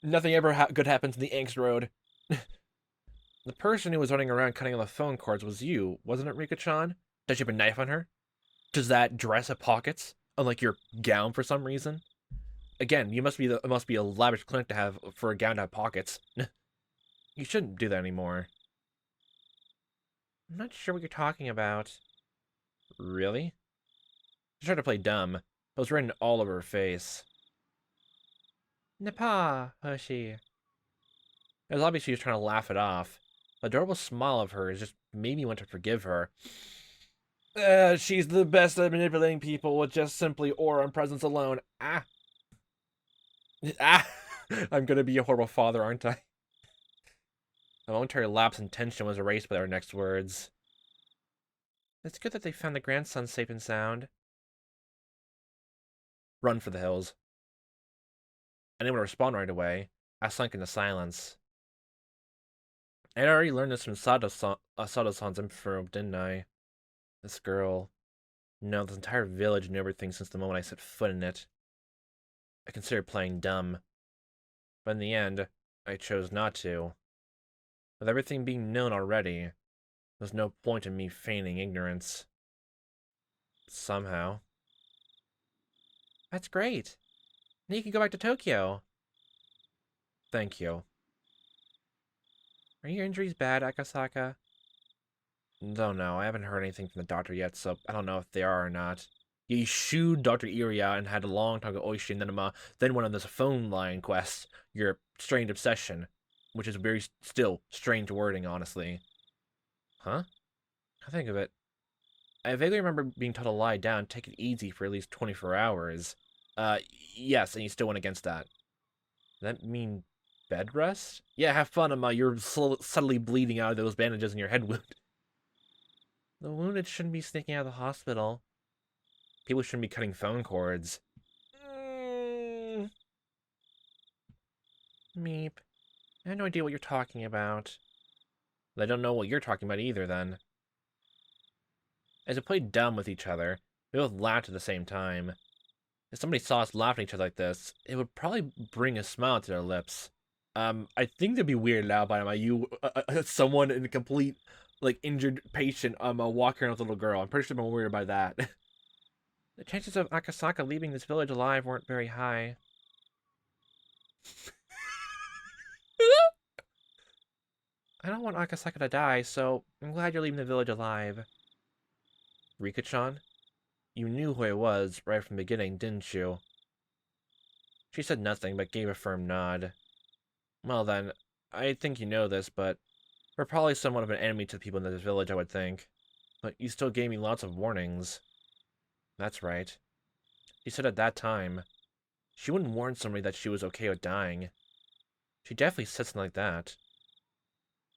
Nothing ever good happens in the Angst Road. The person who was running around cutting all the phone cords was you, wasn't it, Rika-chan? Does you have a knife on her? Does that dress have pockets? Unlike your gown for some reason? Again, it must be a lavish clinic to have for a gown to have pockets. You shouldn't do that anymore. I'm not sure what you're talking about. Really? She tried to play dumb. It was written all over her face. Napa, Hershey. It was obvious she was trying to laugh it off. The adorable smile of hers just made me want to forgive her. She's the best at manipulating people with just simply aura and presence alone. Ah. Ah. I'm gonna be a horrible father, aren't I? A momentary lapse in tension was erased by our next words. It's good that they found the grandson safe and sound. Run for the hills. I didn't want to respond right away. I sunk into silence. I'd already learned this from Sado-san's info, didn't I? This girl. No, this entire village knew everything since the moment I set foot in it. I considered playing dumb. But in the end, I chose not to. With everything being known already, there's no point in me feigning ignorance. Somehow. That's great. Now you can go back to Tokyo. Thank you. Are your injuries bad, Akasaka? Don't know. I haven't heard anything from the doctor yet, so I don't know if they are or not. He shooed Dr. Iria and had a long talk with Oishi and then went on this phone line quest, your strained obsession, which is very still strange wording, honestly. Huh? I think of it. I vaguely remember being told to lie down, take it easy for at least 24 hours. Yes, and you still went against that. Does that mean bed rest? Yeah, have fun, you're subtly bleeding out of those bandages in your head wound. The wounded shouldn't be sneaking out of the hospital. People shouldn't be cutting phone cords. Meep. I have no idea what you're talking about. I don't know what you're talking about either, then. As we played dumb with each other, we both laughed at the same time. If somebody saw us laughing at each other like this, it would probably bring a smile to their lips. I think they'd be weirded out by someone in a complete, like, injured patient, walking around with a little girl. I'm pretty sure they're more weirded by that. The chances of Akasaka leaving this village alive weren't very high. I don't want Akasaka to die, so I'm glad you're leaving the village alive. Rika-chan? You knew who I was right from the beginning, didn't you? She said nothing, but gave a firm nod. Well then, I think you know this, but we're probably somewhat of an enemy to the people in this village, I would think. But you still gave me lots of warnings. That's right. She said at that time, she wouldn't warn somebody that she was okay with dying. She definitely said something like that.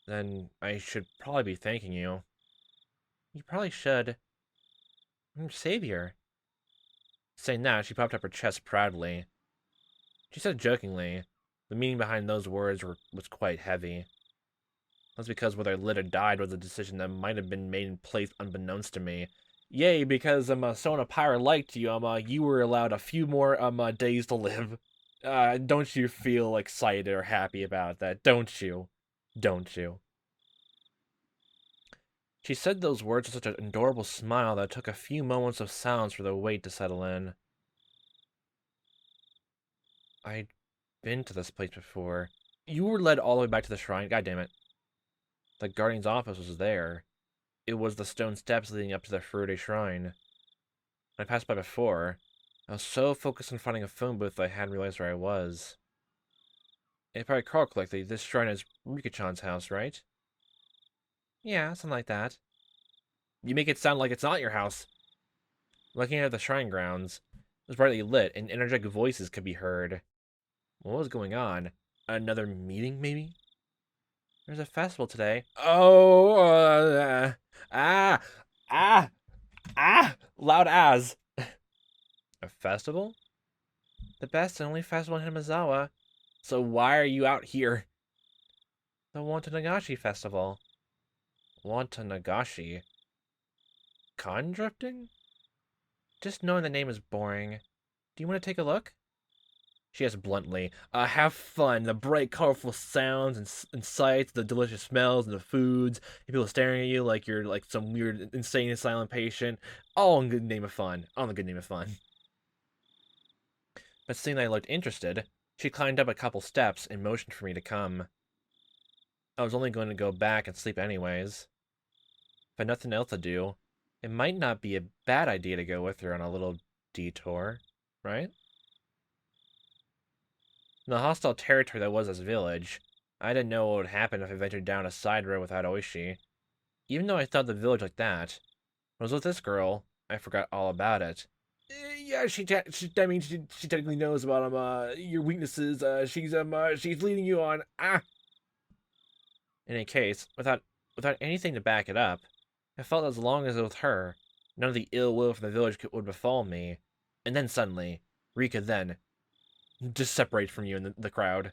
Then I should probably be thanking you. You probably should. I'm your savior. Saying that, she popped up her chest proudly. She said jokingly. The meaning behind those words was quite heavy. That's because whether I lived or died was a decision that might have been made in place unbeknownst to me. Yay, because someone a pirate liked you, you were allowed a few more days to live. Don't you feel excited or happy about that? Don't you? Don't you? She said those words with such an adorable smile that it took a few moments of silence for the weight to settle in. I'd been to this place before. You were led all the way back to the shrine. God damn it. The guardian's office was there. It was the stone steps leading up to the Furude shrine. When I passed by before, I was so focused on finding a phone booth that I hadn't realized where I was. If I recall correctly, this shrine is Rika-chan's house, right? Yeah, something like that. You make it sound like it's not your house. Looking at the shrine grounds, it was brightly lit, and energetic voices could be heard. What was going on? Another meeting, maybe? There's a festival today. Oh, ah, ah, ah, loud as. A festival? The best and only festival in Hinamizawa. So why are you out here? The Watanagashi Festival. Watanagashi? Con drifting? Just knowing the name is boring. Do you want to take a look? She asked bluntly. Have fun. The bright, colorful sounds and sights, the delicious smells and the foods, and people staring at you like you're like some weird, insane asylum patient. All in good name of fun. All in the good name of fun. But seeing that I looked interested, she climbed up a couple steps and motioned for me to come. I was only going to go back and sleep anyways. If I had nothing else to do, it might not be a bad idea to go with her on a little detour, right? In the hostile territory that was this village, I didn't know what would happen if I ventured down a side road without Oishi. Even though I thought the village like that, when I was with this girl, I forgot all about it. Yeah, I mean, she technically knows about your weaknesses. She's leading you on. In any case, without anything to back it up, I felt as long as it was with her, none of the ill will from the village would befall me. And then suddenly, Rika then just separates from you in the crowd.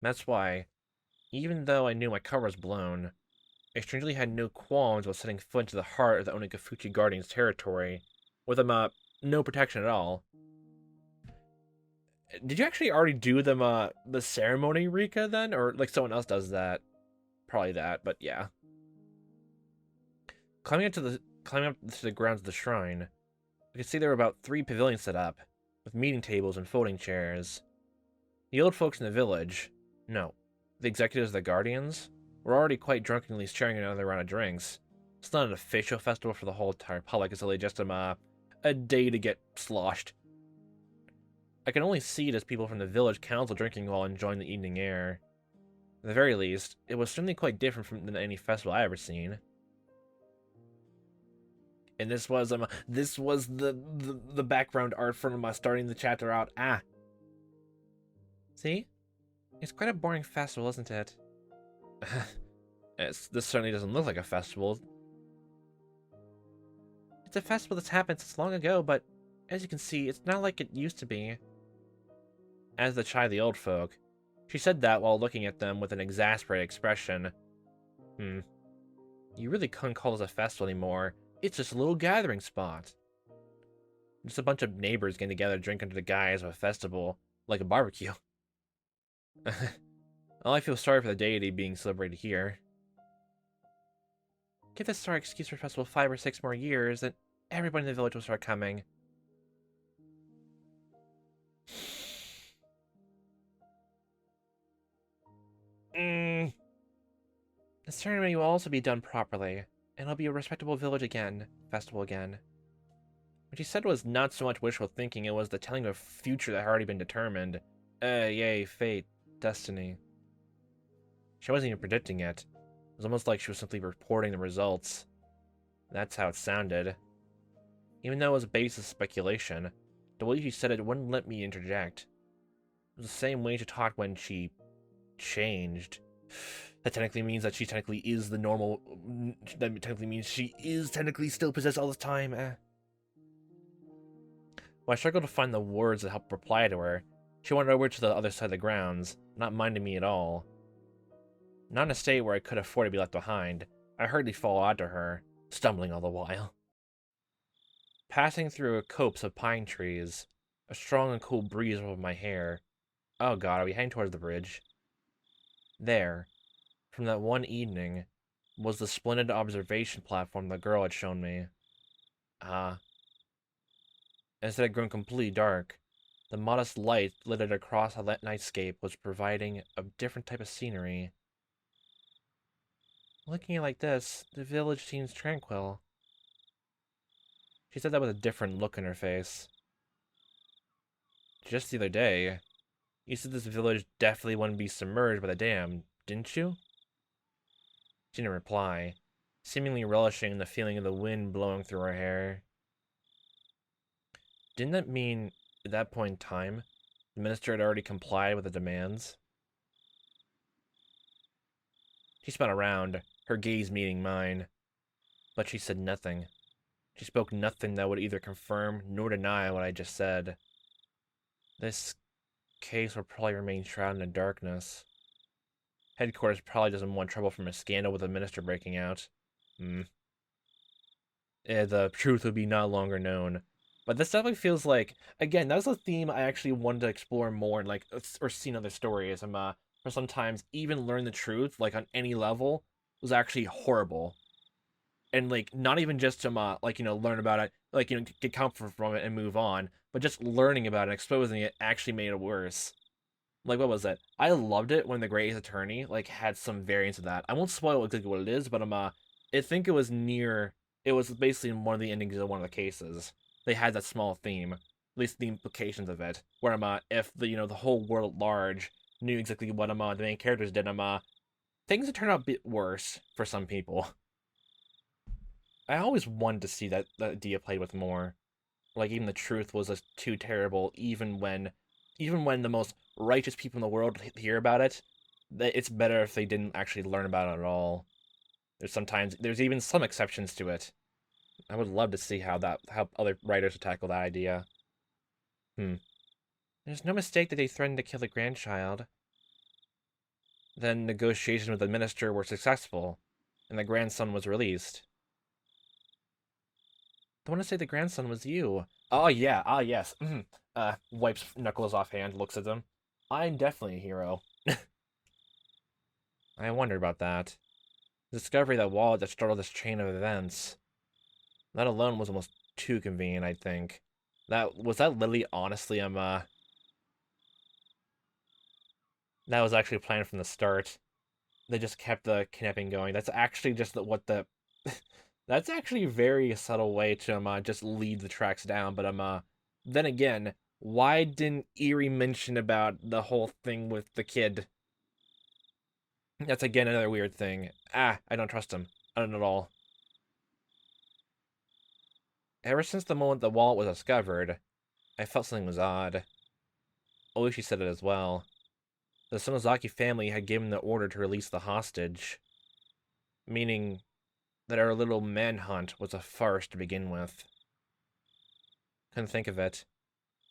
That's why, even though I knew my cover was blown, I strangely had no qualms about setting foot into the heart of the Onikafuchi Guardian's territory, with no protection at all. Did you actually already do the ceremony, Rika, then? Or, like, someone else does that? Probably that, but yeah. Climbing up to the grounds of the shrine, I could see there were about 3 pavilions set up, with meeting tables and folding chairs. The old folks in the village, no, the executives of the Guardians, were already quite drunkenly sharing another round of drinks. It's not an official festival for the whole entire public, it's only just a day to get sloshed. I can only see it as people from the village council drinking while enjoying the evening air. At the very least, it was certainly quite different than any festival I ever seen. And this was the background art from starting the chapter out. See? It's quite a boring festival, isn't it? This certainly doesn't look like a festival. It's a festival that's happened since long ago, but as you can see, it's not like it used to be. As the chide the old folk, she said that while looking at them with an exasperated expression. You really couldn't call this a festival anymore. It's just a little gathering spot. Just a bunch of neighbors getting together drinking under the guise of a festival, like a barbecue. Well, I feel sorry for the deity being celebrated here. Give this star excuse for festival 5 or 6 more years, and everybody in the village will start coming. The ceremony will also be done properly, and it'll be a respectable festival again. What she said was not so much wishful thinking, it was the telling of a future that had already been determined. Yay, fate, destiny. She wasn't even predicting it. It was almost like she was simply reporting the results. That's how it sounded. Even though it was based on speculation, the way she said it wouldn't let me interject. It was the same way she talked when she changed. That technically means that she technically is the normal. That technically means she is technically still possessed all the time. Well, I struggled to find the words that helped reply to her. She wandered over to the other side of the grounds, not minding me at all. Not in a state where I could afford to be left behind, I hurriedly followed after her, stumbling all the while. Passing through a copse of pine trees, a strong and cool breeze over my hair. Oh god, are we heading towards the bridge? There, from that one evening, was the splendid observation platform the girl had shown me. As it had grown completely dark, the modest light littered across the nightscape was providing a different type of scenery. Looking at it like this, the village seems tranquil. She said that with a different look in her face. Just the other day, you said this village definitely wouldn't be submerged by the dam, didn't you? She didn't reply, seemingly relishing the feeling of the wind blowing through her hair. Didn't that mean, at that point in time, the minister had already complied with the demands? She spun around, her gaze meeting mine, but she said nothing. She spoke nothing that would either confirm nor deny what I just said. This case will probably remain shrouded in darkness. Headquarters probably doesn't want trouble from a scandal with the minister breaking out. The truth would be not longer known, But this definitely feels like, again, that was a theme I actually wanted to explore more, and like or see in other stories. For sometimes even learn the truth, like on any level, was actually horrible, and like not even just to like learn about it, like get comfort from it and move on, but just learning about it, exposing it, actually made it worse. Like what was it? I loved it when the Great Ace Attorney like had some variants of that. I won't spoil exactly what it is, but I think it was near. It was basically in one of the endings of one of the cases. They had that small theme, at least the implications of it, where if the the whole world at large knew exactly what the main characters did, things would turn out a bit worse for some people. I always wanted to see that idea played with more. Like even the truth was just too terrible, even when the most righteous people in the world hear about it, it's better if they didn't actually learn about it at all. There's even some exceptions to it. I would love to see how other writers would tackle that idea. Hmm. There's no mistake that they threatened to kill the grandchild. Then negotiations with the minister were successful, and the grandson was released. I want to say the grandson was you. Oh yeah, ah yes. Wipes Knuckles offhand, looks at them. I'm definitely a hero. I wonder about that. The discovery of that wallet that started this chain of events. That alone was almost too convenient, I think. That literally honestly that was actually planned from the start. They just kept the kidnapping going. That's actually just what the that's actually a very subtle way to just lead the tracks down, but then again, why didn't Eerie mention about the whole thing with the kid? That's again another weird thing. I don't trust him. I don't at all. Ever since the moment the wallet was discovered, I felt something was odd. Oishi said it as well. The Sonozaki family had given the order to release the hostage, meaning that our little manhunt was a farce to begin with. Couldn't think of it.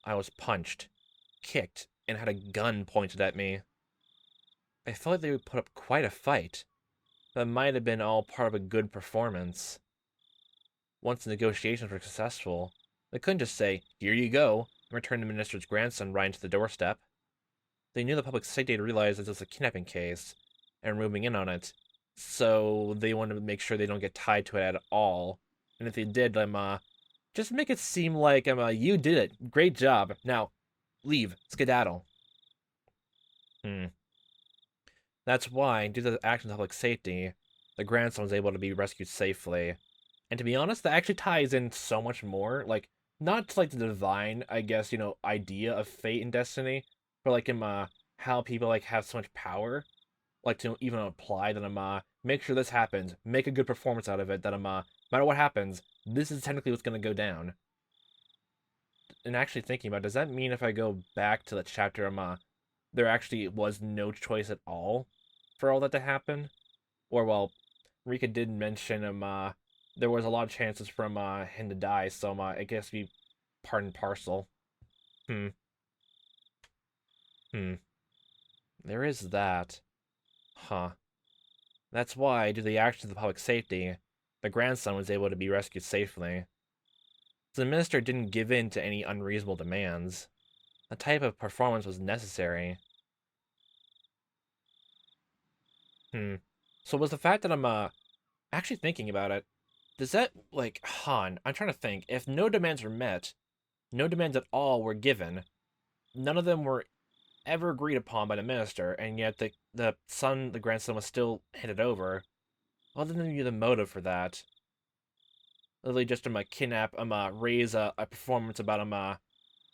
I was punched, kicked, and had a gun pointed at me. I felt like they would put up quite a fight. That might have been all part of a good performance. Once the negotiations were successful, they couldn't just say, "Here you go," and return the minister's grandson right into the doorstep. They knew the public safety had realized this was a kidnapping case, and moving in on it, so they wanted to make sure they don't get tied to it at all. And if they did, just make it seem like you did it. Great job. Now, leave. Skedaddle. Hmm. That's why, due to the actions of public safety, the grandson was able to be rescued safely. And to be honest, that actually ties in so much more. Like, not to, like the divine, I guess, idea of fate and destiny, but like in how people like have so much power, like to even apply that make sure this happens, make a good performance out of it, that no matter what happens, this is technically what's gonna go down. And actually thinking about it, does that mean if I go back to the chapter there actually was no choice at all for all that to happen? Or well, Rika did mention there was a lot of chances from him to die, so I guess be part and parcel. Hmm. Hmm. There is that. Huh. That's why, due to the actions of the public safety, the grandson was able to be rescued safely. The minister didn't give in to any unreasonable demands. That type of performance was necessary. Hmm. So was the fact that I'm actually thinking about it, does that like Han, I'm trying to think, if no demands were met, no demands at all were given, none of them were ever agreed upon by the minister, and yet the grandson was still handed over. Other than the motive for that, literally just kidnap raise a performance about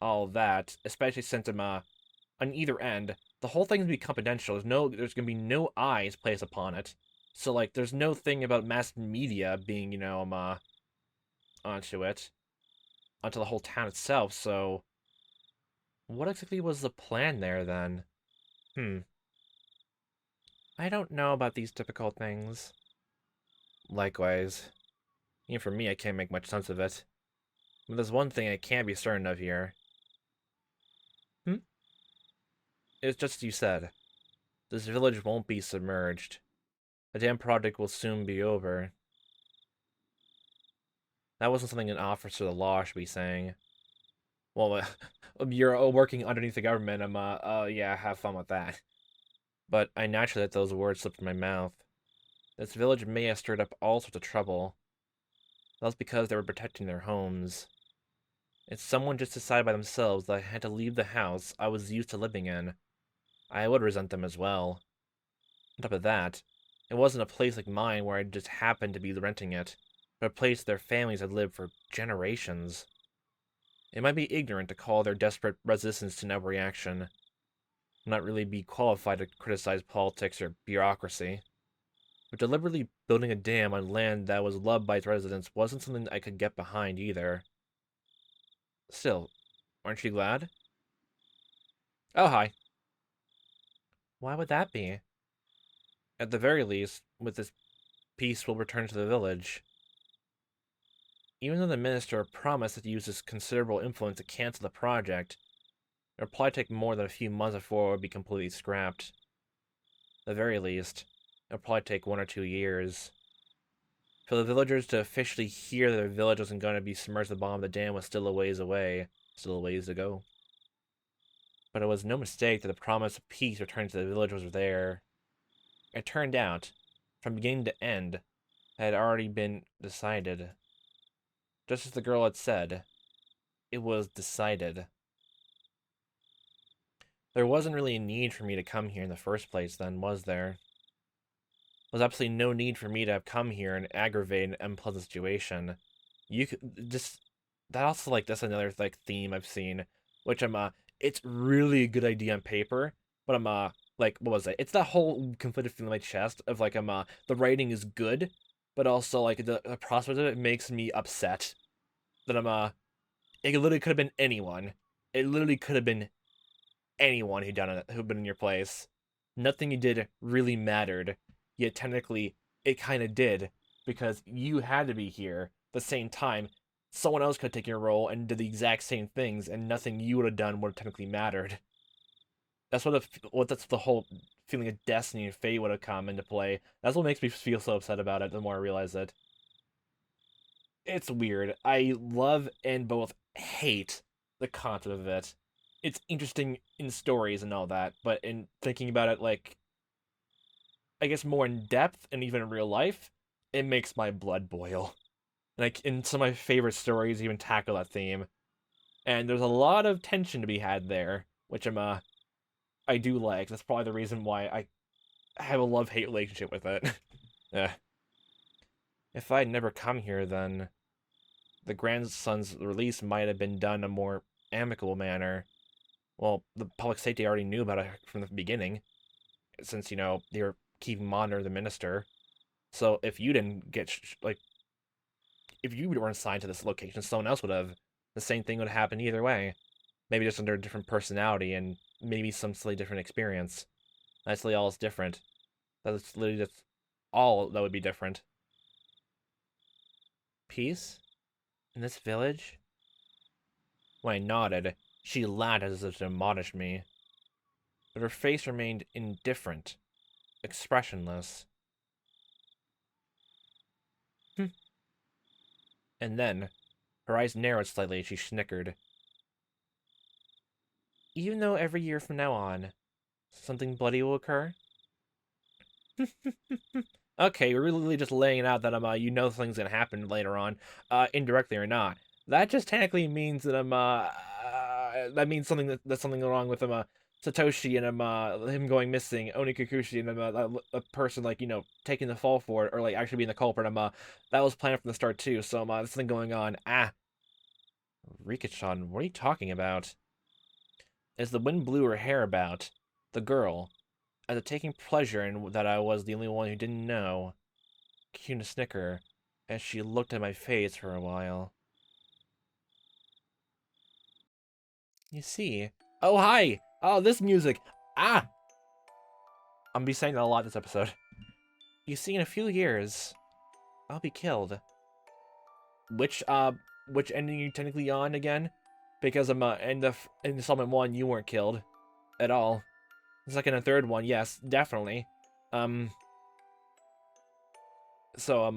all of that, especially since on either end, the whole thing's gonna be confidential. There's gonna be no eyes placed upon it. So like, there's no thing about mass media being onto it, onto the whole town itself. So what exactly was the plan there then? Hmm. I don't know about these difficult things. Likewise. Even for me, I can't make much sense of it. But there's one thing I can be certain of here. Hmm? It's just as you said. This village won't be submerged. The damn project will soon be over. That wasn't something an officer of the law should be saying. Well, you're working underneath the government. Yeah, have fun with that. But I naturally let those words slip from my mouth. This village may have stirred up all sorts of trouble. That was because they were protecting their homes. If someone just decided by themselves that I had to leave the house I was used to living in, I would resent them as well. On top of that, it wasn't a place like mine where I just happened to be renting it, but a place their families had lived for generations. It might be ignorant to call their desperate resistance to no reaction, not really be qualified to criticize politics or bureaucracy. But deliberately building a dam on land that was loved by its residents wasn't something I could get behind either. Still, aren't you glad? Oh, hi. Why would that be? At the very least, with this peace, we'll return to the village. Even though the minister promised to use his considerable influence to cancel the project, it would probably take more than a few months before it would be completely scrapped. At the very least, it would probably take 1 or 2 years. For the villagers to officially hear that their village wasn't going to be submerged at the bottom of the dam was still a ways away, still a ways to go. But it was no mistake that the promise of peace returning to the village was there. It turned out, from beginning to end, it had already been decided. Just as the girl had said, it was decided. There wasn't really a need for me to come here in the first place, then, was there? There was absolutely no need for me to have come here and aggravate an unpleasant situation. You could just that also that's another theme I've seen, which it's really a good idea on paper, but what was it? It's that whole conflicted feeling in my chest of the writing is good, but also the prospect of it makes me upset. That it literally could have been anyone. It literally could have been anyone who'd done it, who'd been in your place. Nothing you did really mattered, yet technically it kind of did, because you had to be here. At the same time, someone else could take your role and did the exact same things, and nothing you would have done would have technically mattered. That's the whole feeling of destiny and fate would have come into play. That's what makes me feel so upset about it. The more I realize it, it's weird. I love and both hate the concept of it. It's interesting in stories and all that, but in thinking about it, I guess more in depth and even in real life, it makes my blood boil. And some of my favorite stories even tackle that theme, and there's a lot of tension to be had there, which I do like. That's probably the reason why I have a love-hate relationship with it. Yeah. If I'd never come here, then the grandson's release might have been done in a more amicable manner. Well, the public safety already knew about it from the beginning, since they were keeping monitor of the minister. So if you didn't if you weren't assigned to this location, someone else would have. The same thing would happen either way. Maybe just under a different personality and maybe some slightly different experience. That's literally all is different. That's literally just all that would be different. Peace? In this village? When I nodded, she laughed as if to admonish me, but her face remained indifferent, expressionless. And then, her eyes narrowed slightly as she snickered. Even though every year from now on, something bloody will occur? Okay, we're really just laying it out that something's gonna happen later on, indirectly or not. That just technically means that that means that's something wrong with Satoshi and him going missing, Oni Kikuchi and a person taking the fall for it or actually being the culprit. That was planned from the start too. So there's something going on. Rika-chan, what are you talking about? As the wind blew her hair about, the girl, as if taking pleasure in that I was the only one who didn't know, continued to snicker as she looked at my face for a while. You see. Oh, hi! Oh, this music! Ah! I'm gonna be saying that a lot this episode. You see, in a few years, I'll be killed. Which, which ending are you technically on again? Because in installment 1, you weren't killed. At all. The second and third one, yes, definitely. Um, so,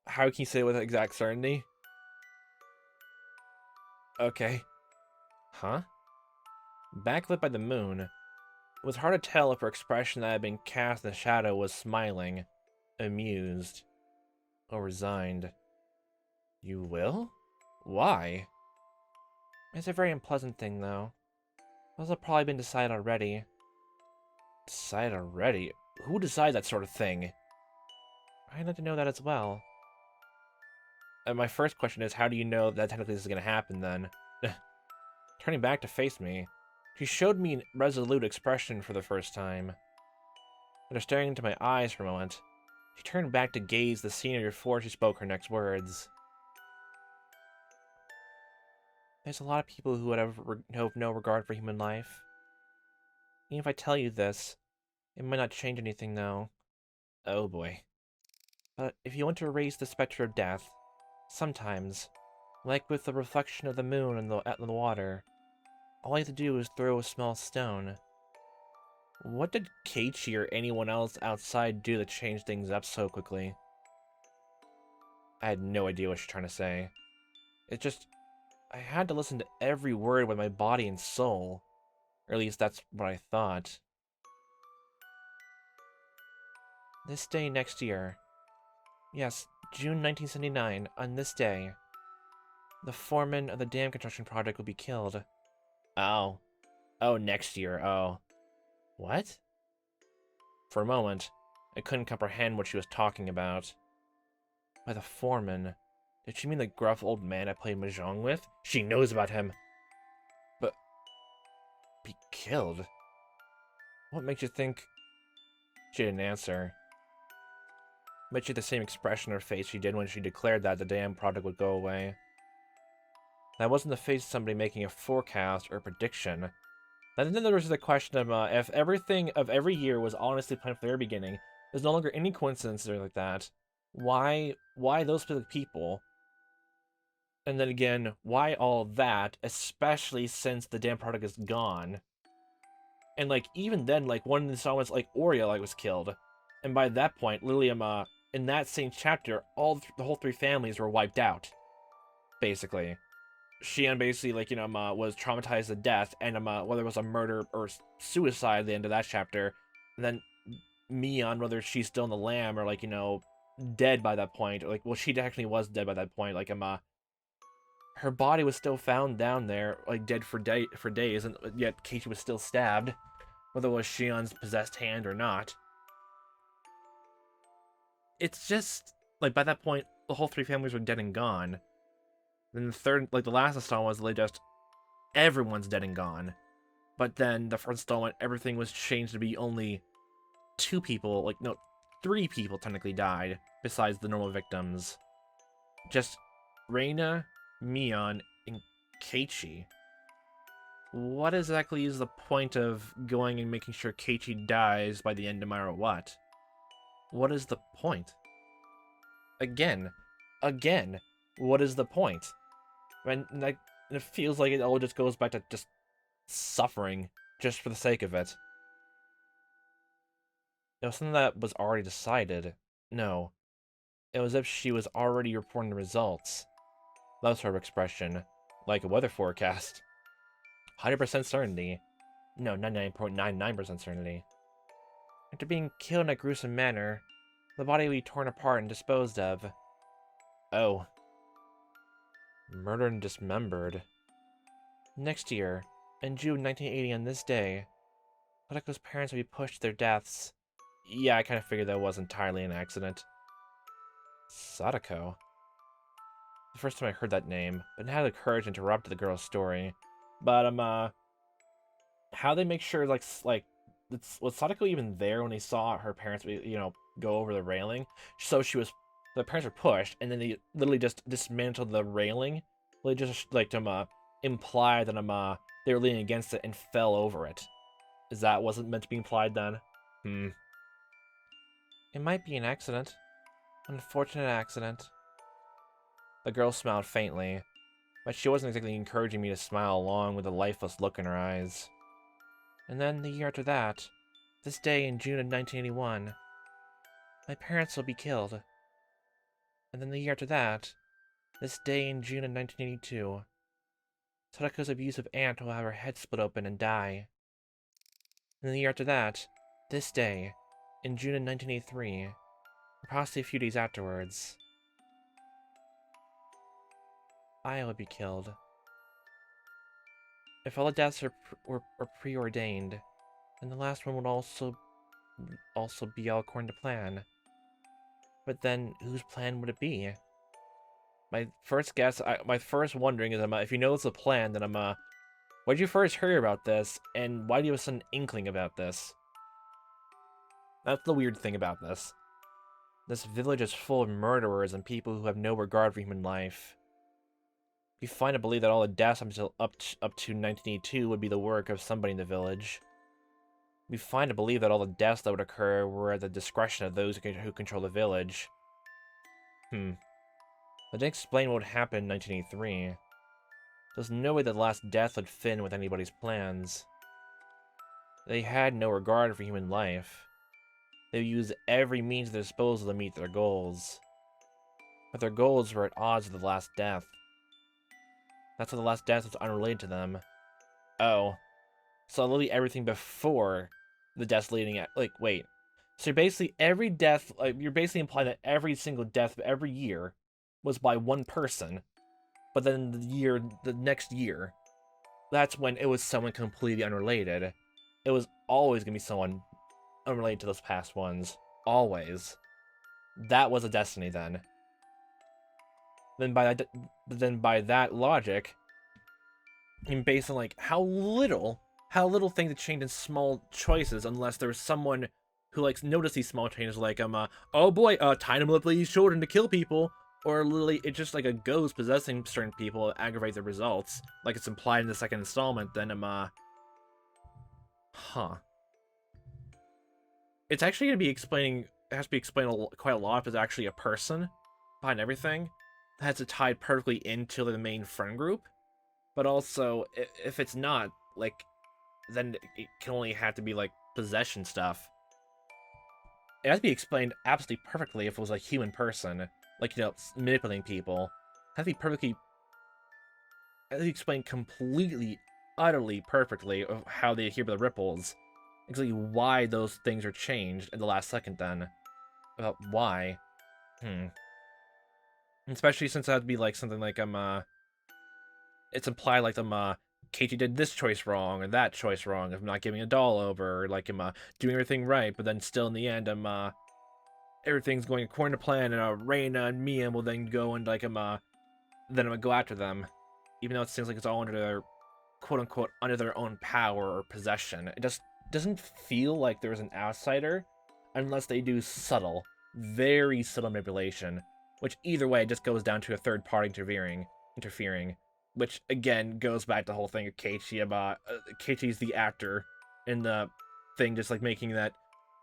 how can you say it with exact certainty? Okay. Huh? Backlit by the moon, it was hard to tell if her expression that had been cast in the shadow was smiling, amused, or resigned. You will? Why? It's a very unpleasant thing, though. Those have probably been decided already. Decided already? Who decides that sort of thing? I'd like to know that as well. And my first question is, how do you know that technically this is going to happen, then? Turning back to face me, she showed me a resolute expression for the first time. After staring into my eyes for a moment, she turned back to gaze the scenery before she spoke her next words. There's a lot of people who would have no regard for human life. Even if I tell you this, it might not change anything, though. Oh boy. But if you want to erase the specter of death, sometimes, like with the reflection of the moon in the water, all you have to do is throw a small stone. What did Keiichi or anyone else outside do to change things up so quickly? I had no idea what she's trying to say. It just... I had to listen to every word with my body and soul. Or at least that's what I thought. This day next year. Yes, June 1979, on this day. The foreman of the dam construction project will be killed. Oh. Oh, next year, oh. What? For a moment, I couldn't comprehend what she was talking about. By the foreman, did she mean the gruff old man I played mahjong with? She knows about him. But... be killed? What makes you think... She didn't answer. But she had the same expression on her face she did when she declared that the damn project would go away. That wasn't the face of somebody making a forecast or a prediction. And then there was the question of if everything of every year was honestly planned from the very beginning, there's no longer any coincidences or like that. Why those specific people? And then again, why all that, especially since the damn product is gone? And like even then, like one of the installments, like Oreo, like was killed, and by that point, literally, in that same chapter, the whole three families were wiped out, basically. Shion basically, like, was traumatized to death, and whether it was a murder or suicide at the end of that chapter, and then Mion, whether she's still in the lamb or, like, dead by that point, or, like, well, she technically was dead by that point, like, her body was still found down there, like, dead for days, and yet Keiichi was still stabbed, whether it was Shion's possessed hand or not. It's just, like, by that point, the whole three families were dead and gone. Then the third, like, the last installment was literally just everyone's dead and gone. But then the first installment, everything was changed to be only two people, like, no, three people technically died, besides the normal victims. Just Reina, Mion, and Keiichi. What exactly is the point of going and making sure Keiichi dies by the end no matter what? What is the point? Again, what is the point? And like, it feels like it all just goes back to just suffering, just for the sake of it. It was something that was already decided. No, it was as if she was already reporting the results. That was her expression, like a weather forecast. 100% certainty. No, 99.99% certainty. After being killed in a gruesome manner, the body will be torn apart and disposed of. Oh. Murdered and dismembered. Next year, in June 1980 on this day, Sadako's parents would be pushed to their deaths. Yeah, I kind of figured that was entirely an accident. Sadako? The first time I heard that name, but now had the courage to interrupt the girl's story. But, how they make sure, was Sadako even there when they saw her parents, go over the railing? So the parents were pushed, and then they literally just dismantled the railing. They just, like, to, imply that, they were leaning against it and fell over it. Is that wasn't meant to be implied then? It might be an accident. Unfortunate accident. The girl smiled faintly, but she wasn't exactly encouraging me to smile along with a lifeless look in her eyes. And then the year after that, this day in June of 1981, my parents will be killed. And then the year after that, this day in June of 1982, Sadako's abusive aunt will have her head split open and die. And the year after that, this day, in June of 1983, or possibly a few days afterwards, I would be killed. If all the deaths were preordained, then the last one would also be all according to plan. But then, whose plan would it be? My first guess, my first wondering is, if you know it's a plan, then why'd you first hear about this, and why do you have some inkling about this? That's the weird thing about this. This village is full of murderers and people who have no regard for human life. You find to believe that all the deaths up to 1982 would be the work of somebody in the village. We find to believe that all the deaths that would occur were at the discretion of those who control the village. That didn't explain what would happen in 1983. There's no way that the last death would fit in with anybody's plans. They had no regard for human life. They used every means at their disposal to meet their goals. But their goals were at odds with the last death. That's why the last death was unrelated to them. Oh. So literally everything before the deaths leading at, wait. So basically every death, you're basically implying that every single death of every year was by one person. But then the next year, that's when it was someone completely unrelated. It was always going to be someone unrelated to those past ones. Always. That was a destiny then. Then by that logic, and based on how little things have changed in small choices, unless there's someone who noticed these small changes, oh boy, time to manipulate these children to kill people, or literally it's just a ghost possessing certain people to aggravate their results, like it's implied in the second installment. Then it's actually gonna be explaining. It has to be explained quite a lot if it's actually a person behind everything. Has to tie perfectly into the main friend group, but also if it's not, then it can only have to be possession stuff. It has to be explained absolutely perfectly if it was a human person, manipulating people. It has to be perfectly, explained completely, utterly perfectly of how they hear the ripples, exactly why those things are changed at the last second. Then about why, especially since that would be something it's implied Keiichi did this choice wrong or that choice wrong of not giving a doll over, or doing everything right, but then still in the end everything's going according to plan, and Reina and Mia will then go and then go after them, even though it seems like it's all under their quote unquote under their own power or possession. It just doesn't feel like there's an outsider unless they do subtle, very subtle manipulation, which either way just goes down to a third party interfering, which again goes back to the whole thing of Keiichi about Keiichi's the actor in the thing, just making that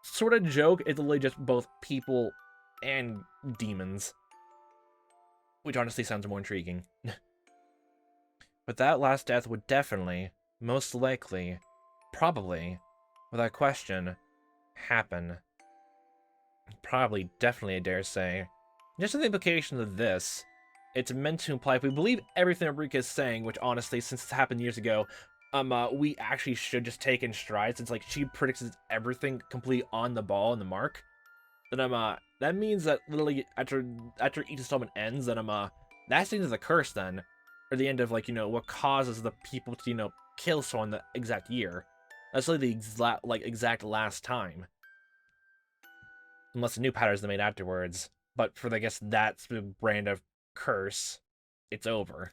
sort of joke. It's literally just both people and demons, which honestly sounds more intriguing. But that last death would definitely, most likely, probably, without question, happen. Probably, definitely, I dare say. Just the implications of this, it's meant to imply if we believe everything Eureka is saying, which honestly, since it's happened years ago, we actually should just take in stride, since she predicts everything completely on the ball and the mark. Then that means that literally after each installment ends, then that's the end of the curse then, or the end of what causes the people to kill someone the exact year. That's literally the exact last time, unless a new pattern is made afterwards. But for I guess that's the brand of curse, it's over.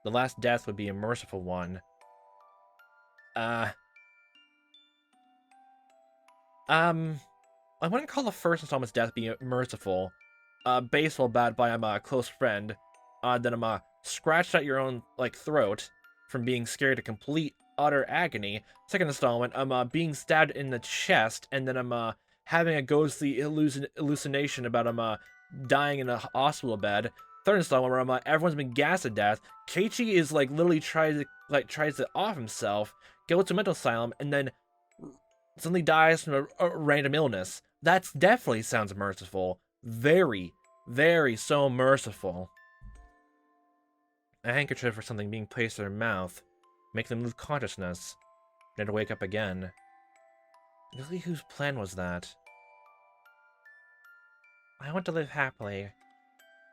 The last death would be a merciful one. I wouldn't call the first installment's death being merciful. Baseball bat by a close friend. Then scratched at your own throat from being scared to complete utter agony. Second installment, being stabbed in the chest, and then having a ghostly hallucination about dying in a hospital bed. Third installment where everyone's been gassed to death. Keiichi is literally tries to off himself, goes to a mental asylum, and then suddenly dies from a random illness. That definitely sounds merciful. Very, very so merciful. A handkerchief or something being placed in their mouth, make them lose consciousness, and to wake up again. Really, whose plan was that? I want to live happily.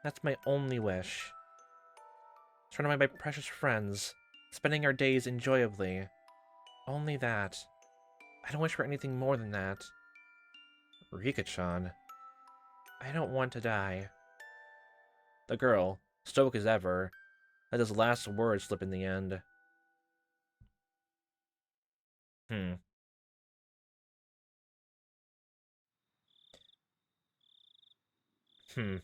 That's my only wish. Surrounded by my precious friends, spending our days enjoyably. Only that. I don't wish for anything more than that. Rika-chan. I don't want to die. The girl, stoic as ever, let his last words slip in the end. Hmm. Hmm.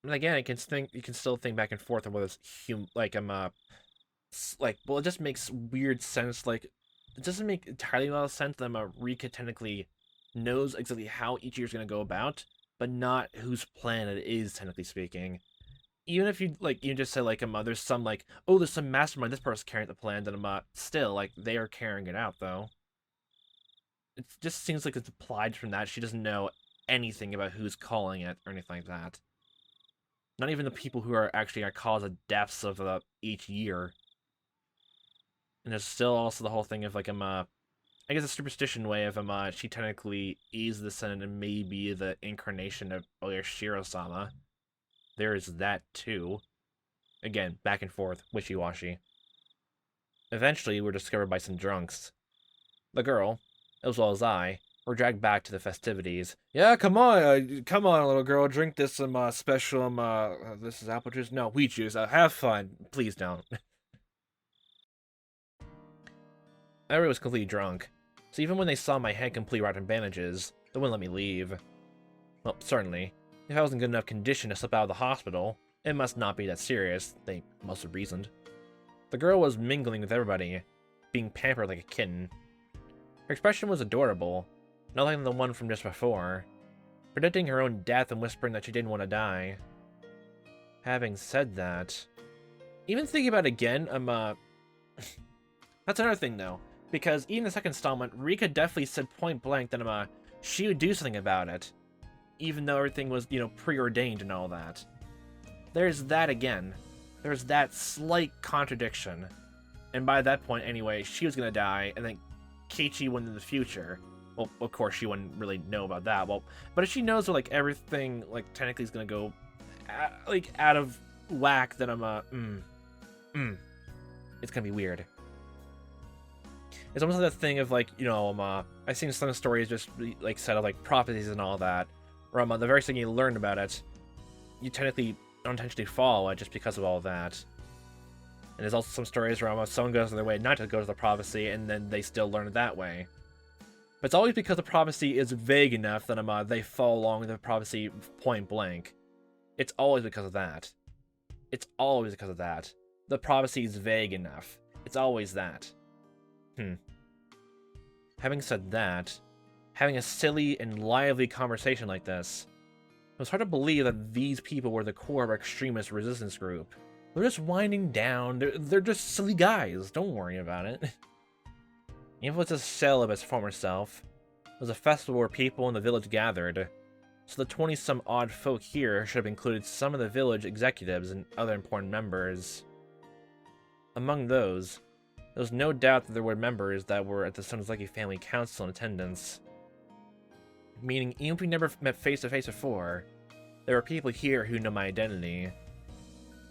And again, you can still think back and forth on whether it's well, it just makes weird sense. Like, it doesn't make entirely a lot of sense that Rika technically knows exactly how each year's gonna go about, but not whose plan it is, technically speaking. Even if you just say there's some oh, there's some mastermind, this person's carrying the plan, then still they are carrying it out though. It just seems like it's implied from that she doesn't know anything about who's calling it or anything like that. Not even the people who are actually gonna cause the deaths of each year. And there's still also the whole thing of I guess a superstition way of she technically is the son and maybe the incarnation of Shiro-sama. There is that too. Again, back and forth, wishy-washy. Eventually, we're discovered by some drunks. The girl, as well as I, were dragged back to the festivities. Yeah, come on, little girl, drink this special this is apple juice. No, wheat juice. Have fun, please don't. Everyone was completely drunk, so even when they saw my head completely wrapped in bandages, they wouldn't let me leave. Well, certainly, if I was in good enough condition to slip out of the hospital, it must not be that serious, they must have reasoned. The girl was mingling with everybody, being pampered like a kitten. Her expression was adorable, not like the one from just before, predicting her own death and whispering that she didn't want to die. Having said that, even thinking about it again, that's another thing though, because even the second installment, Rika definitely said point blank that she would do something about it, even though everything was, preordained and all that. There's that again. There's that slight contradiction. And by that point, anyway, she was gonna die, and then Keiichi went in the future. Well, of course, she wouldn't really know about that. Well, but if she knows that, everything, technically is gonna go, out of whack, then it's gonna be weird. It's almost like that thing of, I've seen some stories just, set of, prophecies and all that, where, the very thing you learn about it, you technically unintentionally follow it just because of all that. And there's also some stories where someone goes their way not to go to the prophecy, and then they still learn it that way. But it's always because the prophecy is vague enough that they follow along with the prophecy point blank. It's always because of that. It's always because of that. The prophecy is vague enough. It's always that. Having said that, having a silly and lively conversation like this, it was hard to believe that these people were the core of our extremist resistance group. They're just winding down. They're just silly guys. Don't worry about it. Even if it was a shell of its former self, it was a festival where people in the village gathered. So the 20-some odd folk here should have included some of the village executives and other important members. Among those, there was no doubt that there were members that were at the Sonozaki family council in attendance. Meaning, even if we never met face-to-face before, there were people here who know my identity.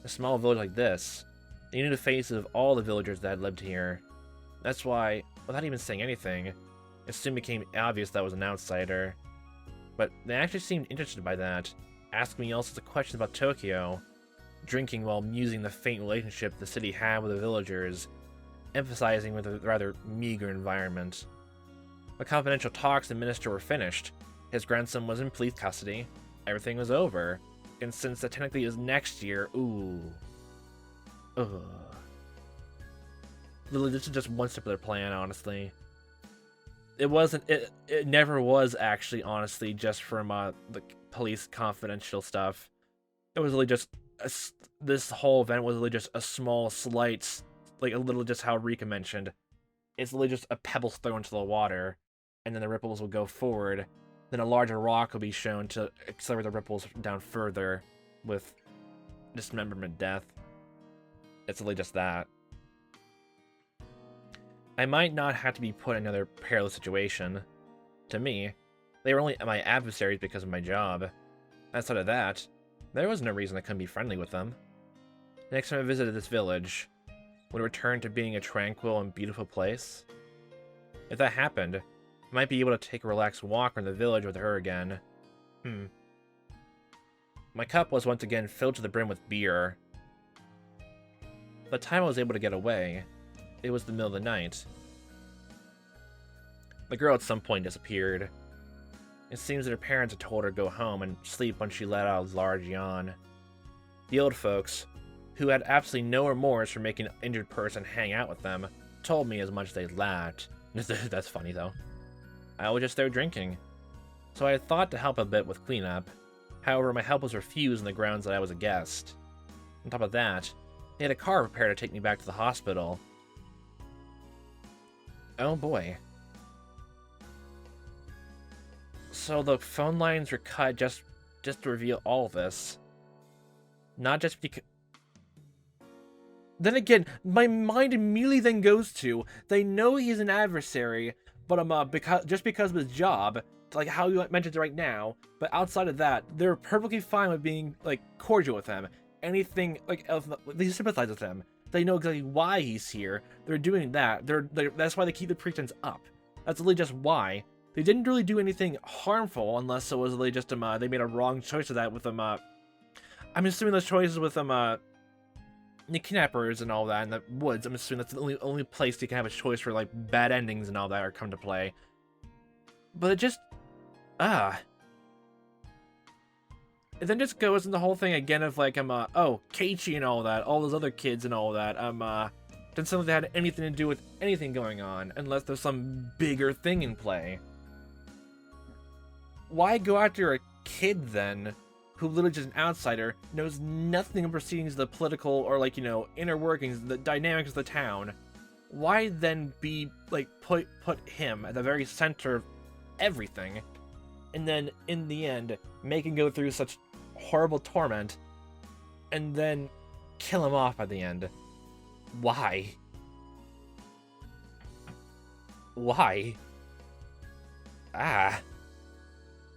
A small village like this, they knew the faces of all the villagers that had lived here. That's why, without even saying anything, it soon became obvious that I was an outsider. But they actually seemed interested by that, asking me all sorts of questions about Tokyo, drinking while musing the faint relationship the city had with the villagers, emphasizing with a rather meager environment. The confidential talks the minister were finished. His grandson was in police custody. Everything was over. And since that technically is next year, ooh. Ugh. Literally, this is just one step of their plan, honestly. It wasn't, it never was actually, honestly, just from the police confidential stuff. It was really just, this whole event was really just a small, slight, a little just how Rika mentioned. It's literally just a pebble thrown into the water, and then the ripples will go forward. Then a larger rock will be shown to accelerate the ripples down further, with dismemberment death. It's really just that. I might not have to be put in another perilous situation. To me, they were only my adversaries because of my job. Outside of that, there was no reason I couldn't be friendly with them. Next time I visited this village, would it return to being a tranquil and beautiful place? If that happened, I might be able to take a relaxed walk around the village with her again. My cup was once again filled to the brim with beer. By the time I was able to get away, it was the middle of the night. The girl at some point disappeared. It seems that her parents had told her to go home and sleep when she let out a large yawn. The old folks, who had absolutely no remorse for making an injured person hang out with them, told me as much as they laughed. That's funny, though. I was just there drinking, so I had thought to help a bit with cleanup. However, my help was refused on the grounds that I was a guest. On top of that, they had a car prepared to take me back to the hospital. Oh boy. So the phone lines were cut just to reveal all this. Not just because... Then again, my mind immediately then goes to, they know he's an adversary, but because of his job, like how you mentioned right now, but outside of that, they're perfectly fine with being, like, cordial with him. Anything, like, else, they sympathize with him. They know exactly why he's here. They're doing that. That's why they keep the pretense up. That's really just why. They didn't really do anything harmful, unless it was really just, they made a wrong choice of that with them, I'm assuming those choices with them, the kidnappers and all that in the woods. I'm assuming that's the only place you can have a choice for, like, bad endings and all that are come to play. But it just... It then just goes in the whole thing again of, like, oh, Keiichi and all that, all those other kids and all that, didn't seem like they had anything to do with anything going on, unless there's some bigger thing in play. Why go after a kid, then, who literally just an outsider, knows nothing of proceedings of the political or, like, you know, inner workings, the dynamics of the town? Why then be, like, put him at the very center of everything, and then, in the end, make him go through such horrible torment, and then kill him off at the end? Why? Why?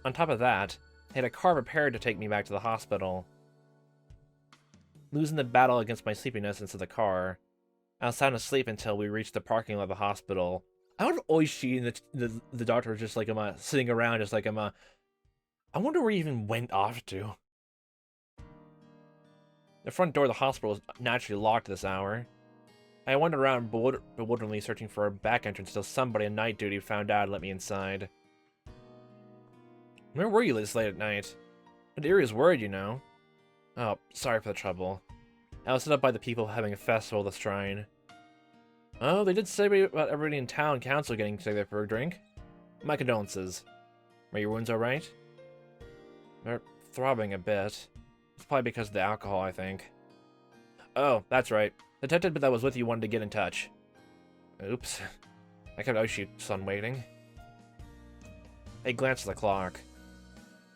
On top of that, they had a car prepared to take me back to the hospital. Losing the battle against my sleepiness into the car, I was sound asleep until we reached the parking lot of the hospital. I wonder if Oishi and the doctor was just like, sitting around just like, I wonder where he even went off to. The front door of the hospital was naturally locked at this hour. I wandered around bewilderingly searching for a back entrance until somebody on night duty found out and let me inside. Where were you this late at night? The area is worried, you know. Oh, sorry for the trouble. I was set up by the people having a festival at the shrine. Oh, they did say about everybody in town council getting together for a drink. My condolences. Are your wounds alright? They're throbbing a bit. It's probably because of the alcohol, I think. Oh, that's right. The detective that was with you wanted to get in touch. Oops. I kept Oishi-san waiting. I glanced at the clock.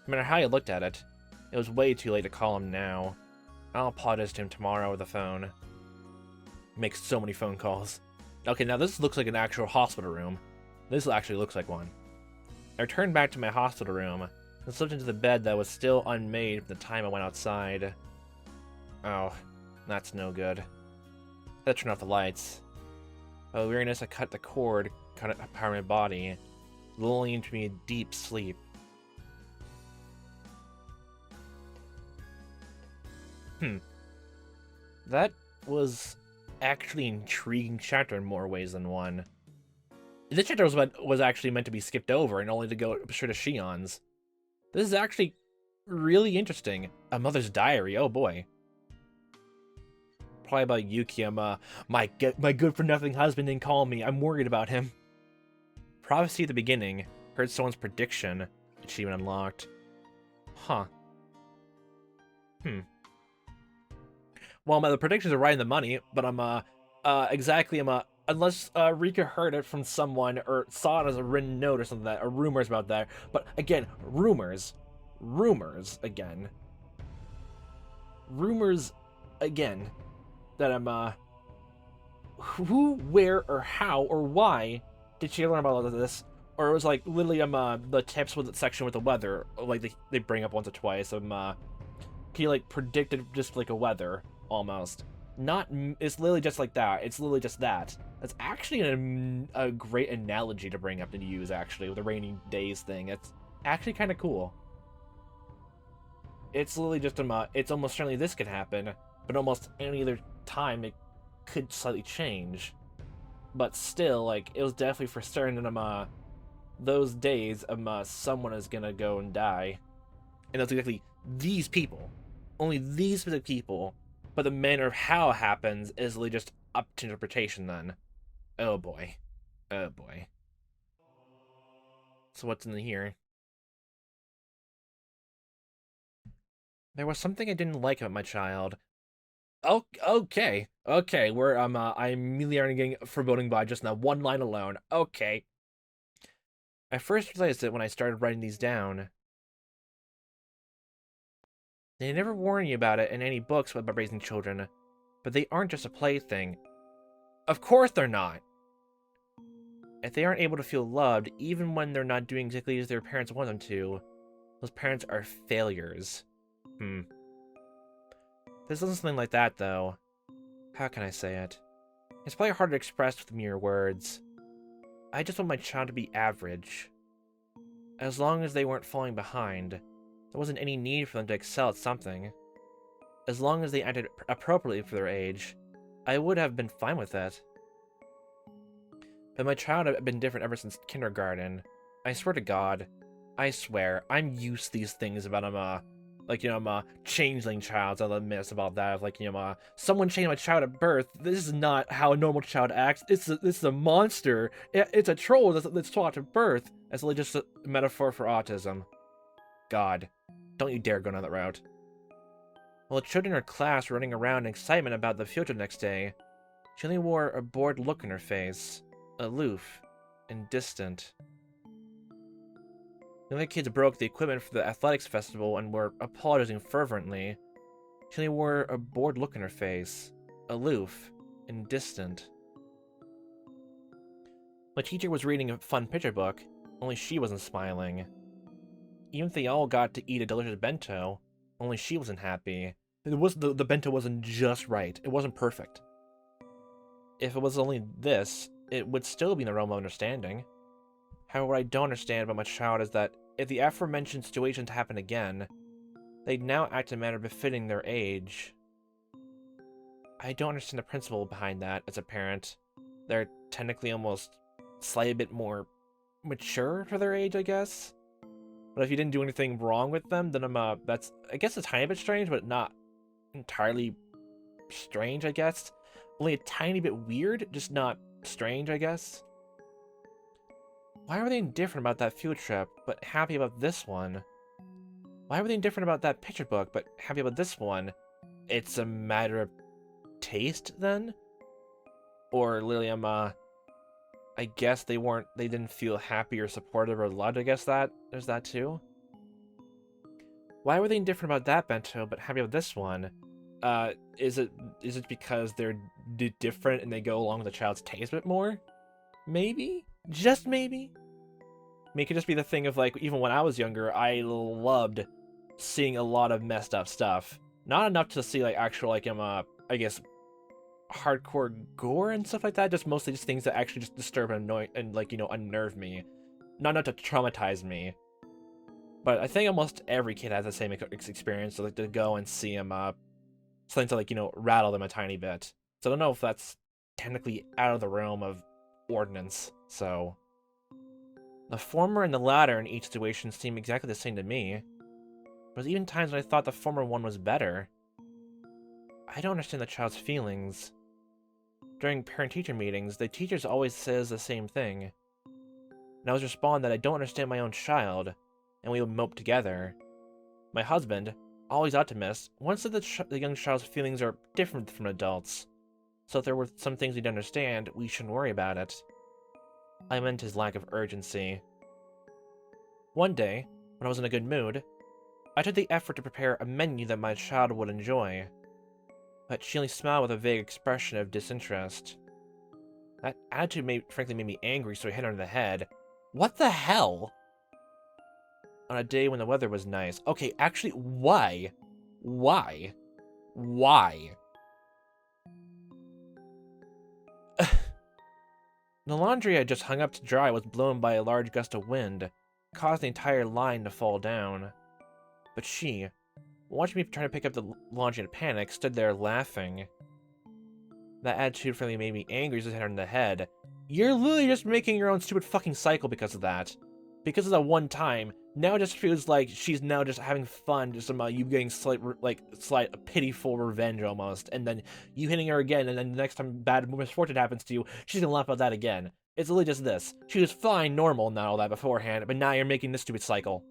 No matter how you looked at it, it was way too late to call him now. I'll apologize to him tomorrow over the phone. Makes so many phone calls. Okay, now this looks like an actual hospital room. This actually looks like one. I returned back to my hospital room and slipped into the bed that was still unmade from the time I went outside. Oh, that's no good. I had to turn off the lights. By weariness, I cut the cord, powering my body, lulling into me a deep sleep. That was actually an intriguing chapter in more ways than one. This chapter was actually meant to be skipped over and only to go straight to Shion's. This is actually really interesting. A mother's diary, oh boy. Probably about Yuki. My good-for-nothing husband didn't call me. I'm worried about him. Prophecy at the beginning. Heard someone's prediction. Achievement unlocked. Huh. Well, the predictions are right in the money, but unless Rika heard it from someone or saw it as a written note or something or rumors about that. But again, rumors again. rumors, again, that who, where, or how, or why did she learn about all of this? Or it was like literally the tips with the section with the weather, like they bring up once or twice. He like predicted just like a weather almost. Not it's literally just like that. It's literally just that. That's actually a great analogy to bring up and use actually with the rainy days thing. It's actually kind of cool. It's literally just it's almost certainly this could happen, but almost any other time it could slightly change. But still, like it was definitely for certain those days someone is gonna go and die, and that's exactly these people, only these specific people. But the manner of how it happens is really just up to interpretation. Then, oh boy, oh boy. So what's in here? There was something I didn't like about my child. Oh, okay, okay. Where I'm immediately already getting foreboding by just that one line alone. Okay. I first realized it when I started writing these down. They never warn you about it in any books about raising children, but they aren't just a plaything. Of course they're not! If they aren't able to feel loved, even when they're not doing exactly as their parents want them to, those parents are failures. This isn't something like that, though. How can I say it? It's probably hard to express with mere words. I just want my child to be average. As long as they weren't falling behind, there wasn't any need for them to excel at something. As long as they acted appropriately for their age, I would have been fine with it. But my child had been different ever since kindergarten. I swear to God. I swear, I'm used to these things about I'm a changeling child. I'll admit about that. Like, someone changed my child at birth. This is not how a normal child acts. It's a monster. It's a troll that's taught at birth. It's really just a metaphor for autism. God, don't you dare go down that route. While the children in her class were running around in excitement about the future the next day, she only wore a bored look in her face, aloof and distant. The other kids broke the equipment for the athletics festival and were apologizing fervently. She only wore a bored look in her face, aloof and distant. My teacher was reading a fun picture book, only she wasn't smiling. Even if they all got to eat a delicious bento, only she wasn't happy. The bento wasn't just right. It wasn't perfect. If it was only this, it would still be in the realm of understanding. However, what I don't understand about my child is that if the aforementioned situations happen again, they'd now act in a manner befitting their age. I don't understand the principle behind that as a parent. They're technically almost slightly bit more mature for their age, I guess. But if you didn't do anything wrong with them, then that's, I guess, a tiny bit strange, but not entirely strange, I guess. Only a tiny bit weird, just not strange, I guess. Why were they indifferent about that field trip, but happy about this one? Why were they indifferent about that picture book, but happy about this one? It's a matter of taste, then? Or literally, I guess they didn't feel happy or supportive or loved, I guess there's that too? Why were they indifferent about that bento, but happy about this one? Is it because they're different and they go along with the child's taste a bit more? Maybe? Just maybe? I mean, it could just be the thing of, like, even when I was younger, I loved seeing a lot of messed up stuff. Not enough to see, like, actual, like, I guess, hardcore gore and stuff like that, just mostly just things that actually just disturb and annoy and, like, unnerve me. Not enough to traumatize me. But I think almost every kid has the same experience, so, like, to go and see something to, like, rattle them a tiny bit. So I don't know if that's technically out of the realm of ordinance, so... The former and the latter in each situation seem exactly the same to me. There's even times when I thought the former one was better. I don't understand the child's feelings. During parent-teacher meetings, the teachers always says the same thing. And I always respond that I don't understand my own child, and we would mope together. My husband, always optimist, once said that the young child's feelings are different from adults. So if there were some things we'd understand, we shouldn't worry about it. I meant his lack of urgency. One day, when I was in a good mood, I took the effort to prepare a menu that my child would enjoy, but she only smiled with a vague expression of disinterest. That attitude frankly made me angry, so I hit her on the head. What the hell? On a day when the weather was nice. Okay, actually, why? Why? Why? The laundry I just hung up to dry was blown by a large gust of wind, causing the entire line to fall down. But she, watching me trying to pick up the laundry in a panic, stood there laughing. That attitude really made me angry, so I hit her in the head. You're literally just making your own stupid fucking cycle because of that. Because of that one time, now it just feels like she's now just having fun, just about you getting slight pitiful revenge almost, and then you hitting her again, and then the next time bad misfortune happens to you, she's gonna laugh about that again. It's literally just this. She was fine, normal, and all that beforehand, but now you're making this stupid cycle.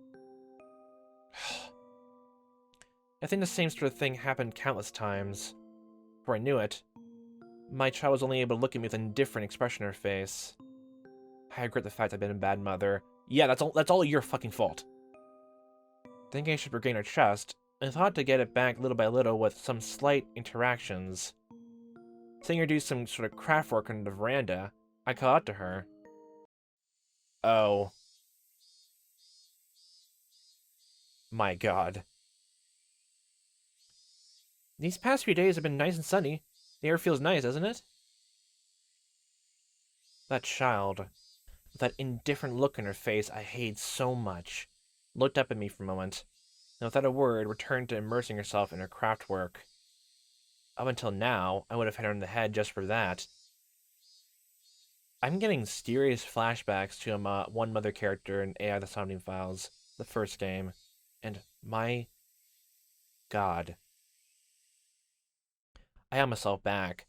I think the same sort of thing happened countless times. Before I knew it, my child was only able to look at me with an indifferent expression on her face. I regret the fact I've been a bad mother. Yeah, that's all your fucking fault. Thinking I should regain her trust, I thought to get it back little by little with some slight interactions. Seeing her do some sort of craft work on the veranda, I called out to her. Oh. My god. These past few days have been nice and sunny. The air feels nice, doesn't it? That child, with that indifferent look in her face I hated so much, looked up at me for a moment, and without a word returned to immersing herself in her craft work. Up until now, I would have hit her in the head just for that. I'm getting serious flashbacks to one mother character in AI The Sounding Files, the first game, and my god. I have myself back.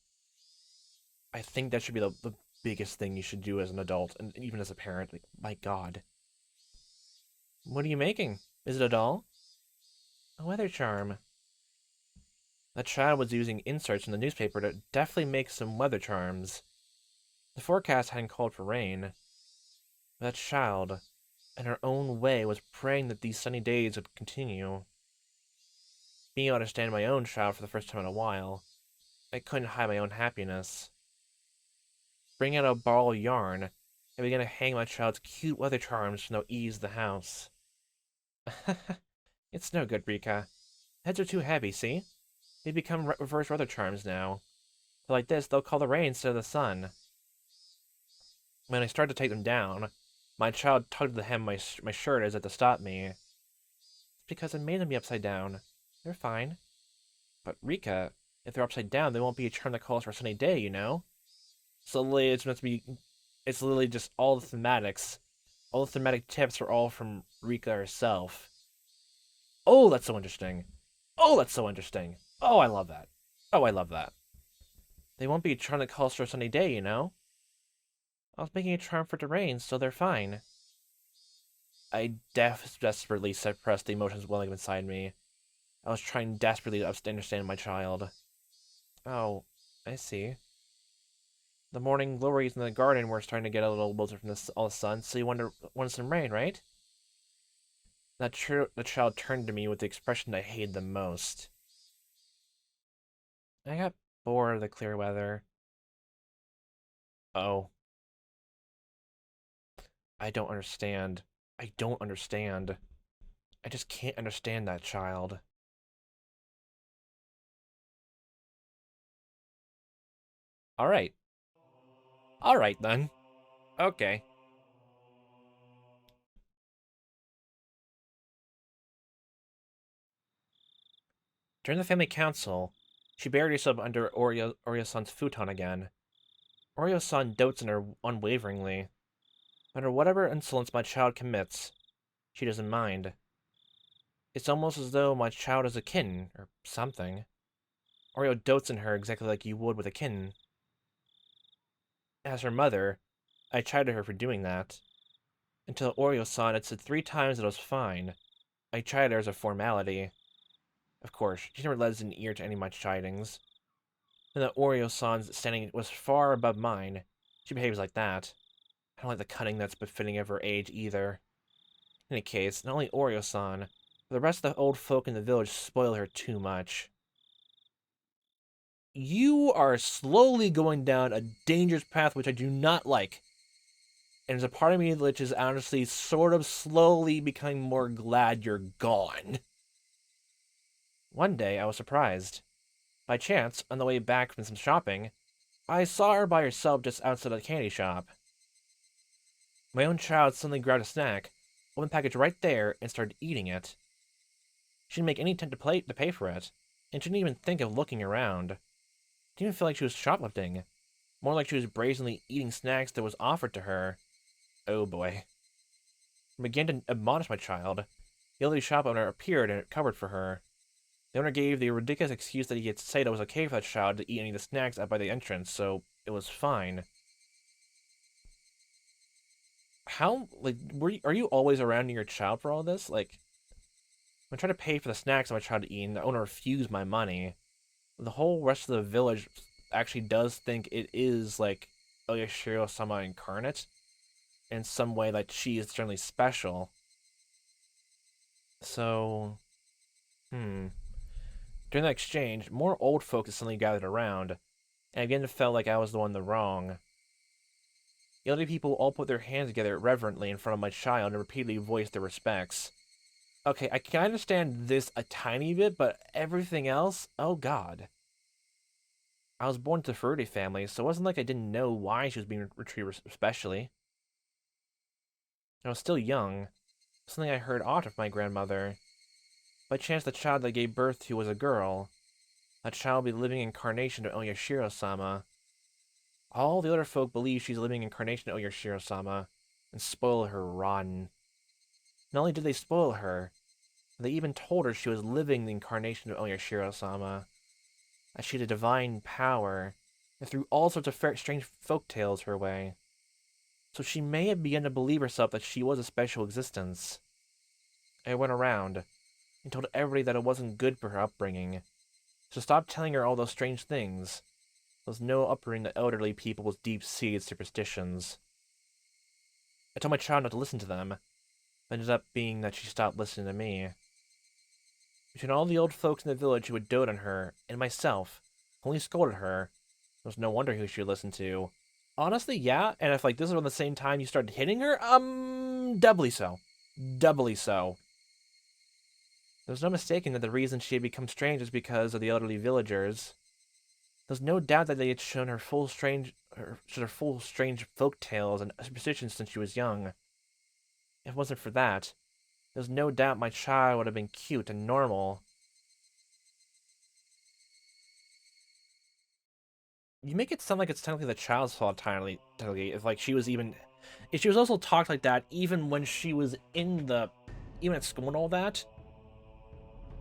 I think that should be the biggest thing you should do as an adult, and even as a parent. Like, my god. What are you making? Is it a doll? A weather charm. That child was using inserts in the newspaper to definitely make some weather charms. The forecast hadn't called for rain. But that child, in her own way, was praying that these sunny days would continue. Being able to understand my own child for the first time in a while, I couldn't hide my own happiness. Bringing out a ball of yarn, I began to hang my child's cute weather charms to no ease the house. It's no good, Rika. Heads are too heavy, see? They become reverse weather charms now. So like this, they'll call the rain instead of the sun. When I started to take them down, my child tugged the hem of my shirt as if to stop me. It's because I made them be upside down. They're fine. But Rika, if they're upside down, they won't be a charm that calls for a sunny day, you know? So literally, it's literally just all the thematics. All the thematic tips are all from Rika herself. Oh, that's so interesting. Oh, that's so interesting. Oh, I love that. Oh, I love that. They won't be a charm that calls for a sunny day, you know? I was making a charm for it to rain, so they're fine. I desperately suppressed the emotions welling up inside me. I was trying desperately to understand my child. Oh, I see. The morning glories in the garden were starting to get a little wilted from all the sun, so you wanted some rain, right? The child turned to me with the expression I hated the most. I got bored of the clear weather. Oh. I don't understand. I don't understand. I just can't understand that child. Alright. Alright then. Okay. During the family council, she buried herself under Oreo-san's futon again. Oreo-san dotes on her unwaveringly. No matter whatever insolence my child commits, she doesn't mind. It's almost as though my child is a kitten, or something. Oreo dotes on her exactly like you would with a kitten. As her mother, I chided her for doing that. Until Oreo-san had said 3 times that it was fine. I chided her as a formality. Of course, she never lends an ear to any of my chidings. And that Oreo-san's standing was far above mine. She behaves like that. I don't like the cunning that's befitting of her age either. In any case, not only Oreo-san, The rest of the old folk in the village spoil her too much. You are slowly going down a dangerous path which I do not like. And there's a part of me which is honestly sort of slowly becoming more glad you're gone. One day, I was surprised. By chance, on the way back from some shopping, I saw her by herself just outside the candy shop. My own child suddenly grabbed a snack, opened the package right there, and started eating it. She didn't make any attempt to pay for it, and she didn't even think of looking around. It didn't even feel like she was shoplifting. More like she was brazenly eating snacks that was offered to her. Oh boy. I began to admonish my child. The elderly shop owner appeared and covered for her. The owner gave the ridiculous excuse that he had said it was okay for that child to eat any of the snacks out by the entrance, so it was fine. How, like, are you always around your child for all this? Like, I tried to pay for the snacks that my child to eat, and the owner refused my money. The whole rest of the village actually does think it is, like, Oyashiro-sama incarnate, in some way that she is certainly special. So, During that exchange, more old folks suddenly gathered around, and I began to feel like I was the one in the wrong. The elderly people all put their hands together reverently in front of my child and repeatedly voiced their respects. Okay, I can understand this a tiny bit, but everything else? Oh god. I was born to a fruity family, so it wasn't like I didn't know why she was being treated especially. I was still young, something I heard often from my grandmother. By chance, the child that I gave birth to was a girl. That child will be the living incarnation of Oyashiro-sama. All the other folk believe she's a living incarnation of Oyashiro-sama, and spoil her rotten. Not only did they spoil her, they even told her she was living the incarnation of Oyashiro-sama, that she had a divine power, and threw all sorts of strange folk tales her way. So she may have begun to believe herself that she was a special existence. I went around and told everybody that it wasn't good for her upbringing, so stop telling her all those strange things. There was no uprooting the elderly people with deep-seated superstitions. I told my child not to listen to them, but it ended up being that she stopped listening to me. Between all the old folks in the village who would dote on her, and myself, who only scolded her, it was no wonder who she would listen to. Honestly, yeah, and if like this was around the same time you started hitting her, doubly so. Doubly so. There's no mistaking that the reason she had become strange is because of the elderly villagers. There's no doubt that they had shown her full strange folk tales and superstitions since she was young. If it wasn't for that, there's no doubt my child would have been cute and normal. You make it sound like it's technically the child's fault entirely, if like she was even, if she was also talked like that even when she was even at school and all that,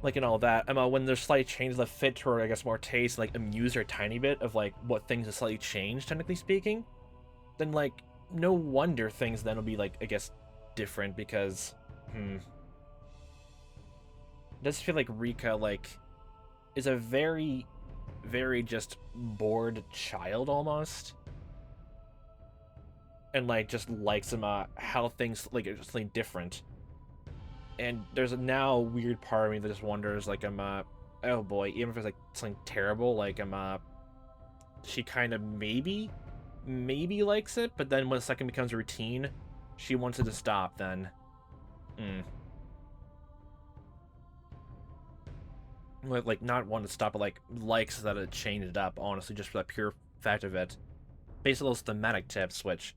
like and all that. When there's slight changes that fit her, I guess, more taste, like amuse her a tiny bit of like what things have slightly changed, technically speaking, then like no wonder things then will be like, I guess, different because, it does feel like Rika like is a very, very just bored child almost, and like just likes how things like are just something different. And there's a now weird part of me that just wonders, like, oh boy, even if it's like something terrible, like she kind of maybe likes it, but then when the second becomes a routine, she wants it to stop. Then, like not want to stop, but like likes that it changed it up. Honestly, just for the pure fact of it. Based on those thematic tips, which,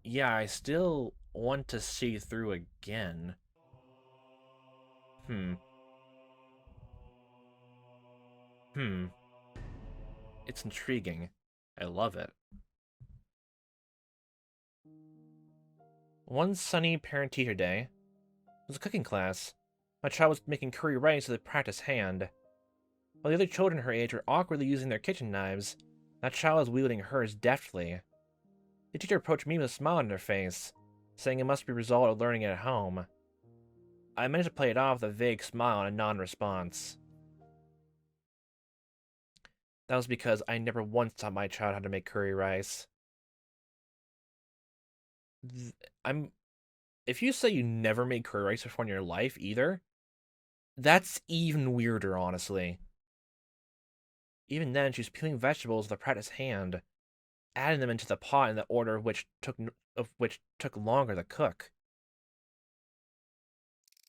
yeah, I still want to see through again. Hmm. Hmm. It's intriguing. I love it. One sunny parent-teacher day, it was a cooking class. My child was making curry rice with a practiced hand. While the other children her age were awkwardly using their kitchen knives, that child was wielding hers deftly. The teacher approached me with a smile on her face, saying it must be a result of learning it at home. I managed to play it off with a vague smile and a non-response. That was because I never once taught my child how to make curry rice. I'm. If you say you never made curry rice before in your life either, That's even weirder, honestly. Even then, she was peeling vegetables with a practiced hand, adding them into the pot in the order of which took longer to cook.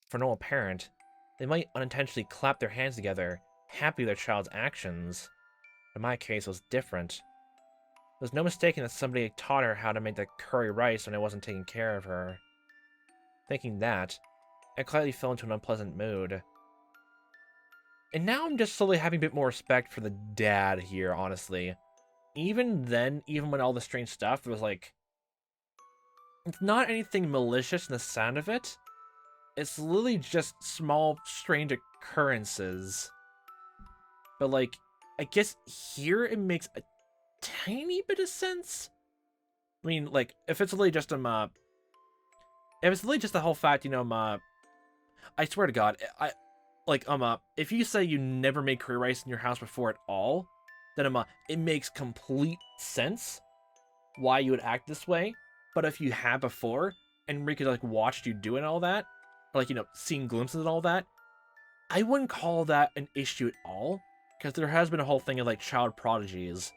For a normal parent, they might unintentionally clap their hands together, happy with their child's actions. In my case, it was different. There was no mistaking that somebody taught her how to make the curry rice when I wasn't taking care of her. Thinking that, I quietly fell into an unpleasant mood. And now I'm just slowly having a bit more respect for the dad here, honestly. Even then, even when all the strange stuff, it was like, it's not anything malicious in the sound of it. It's literally just small, strange occurrences. But, like, I guess here it makes a tiny bit of sense. I mean, like, if it's literally just if it's literally just the whole fact, I swear to God, if you say you never made curry rice in your house before at all, then it makes complete sense why you would act this way. But if you have before, and Rika like watched you do it and all that, or like seeing glimpses and all that, I wouldn't call that an issue at all, because there has been a whole thing of like child prodigies.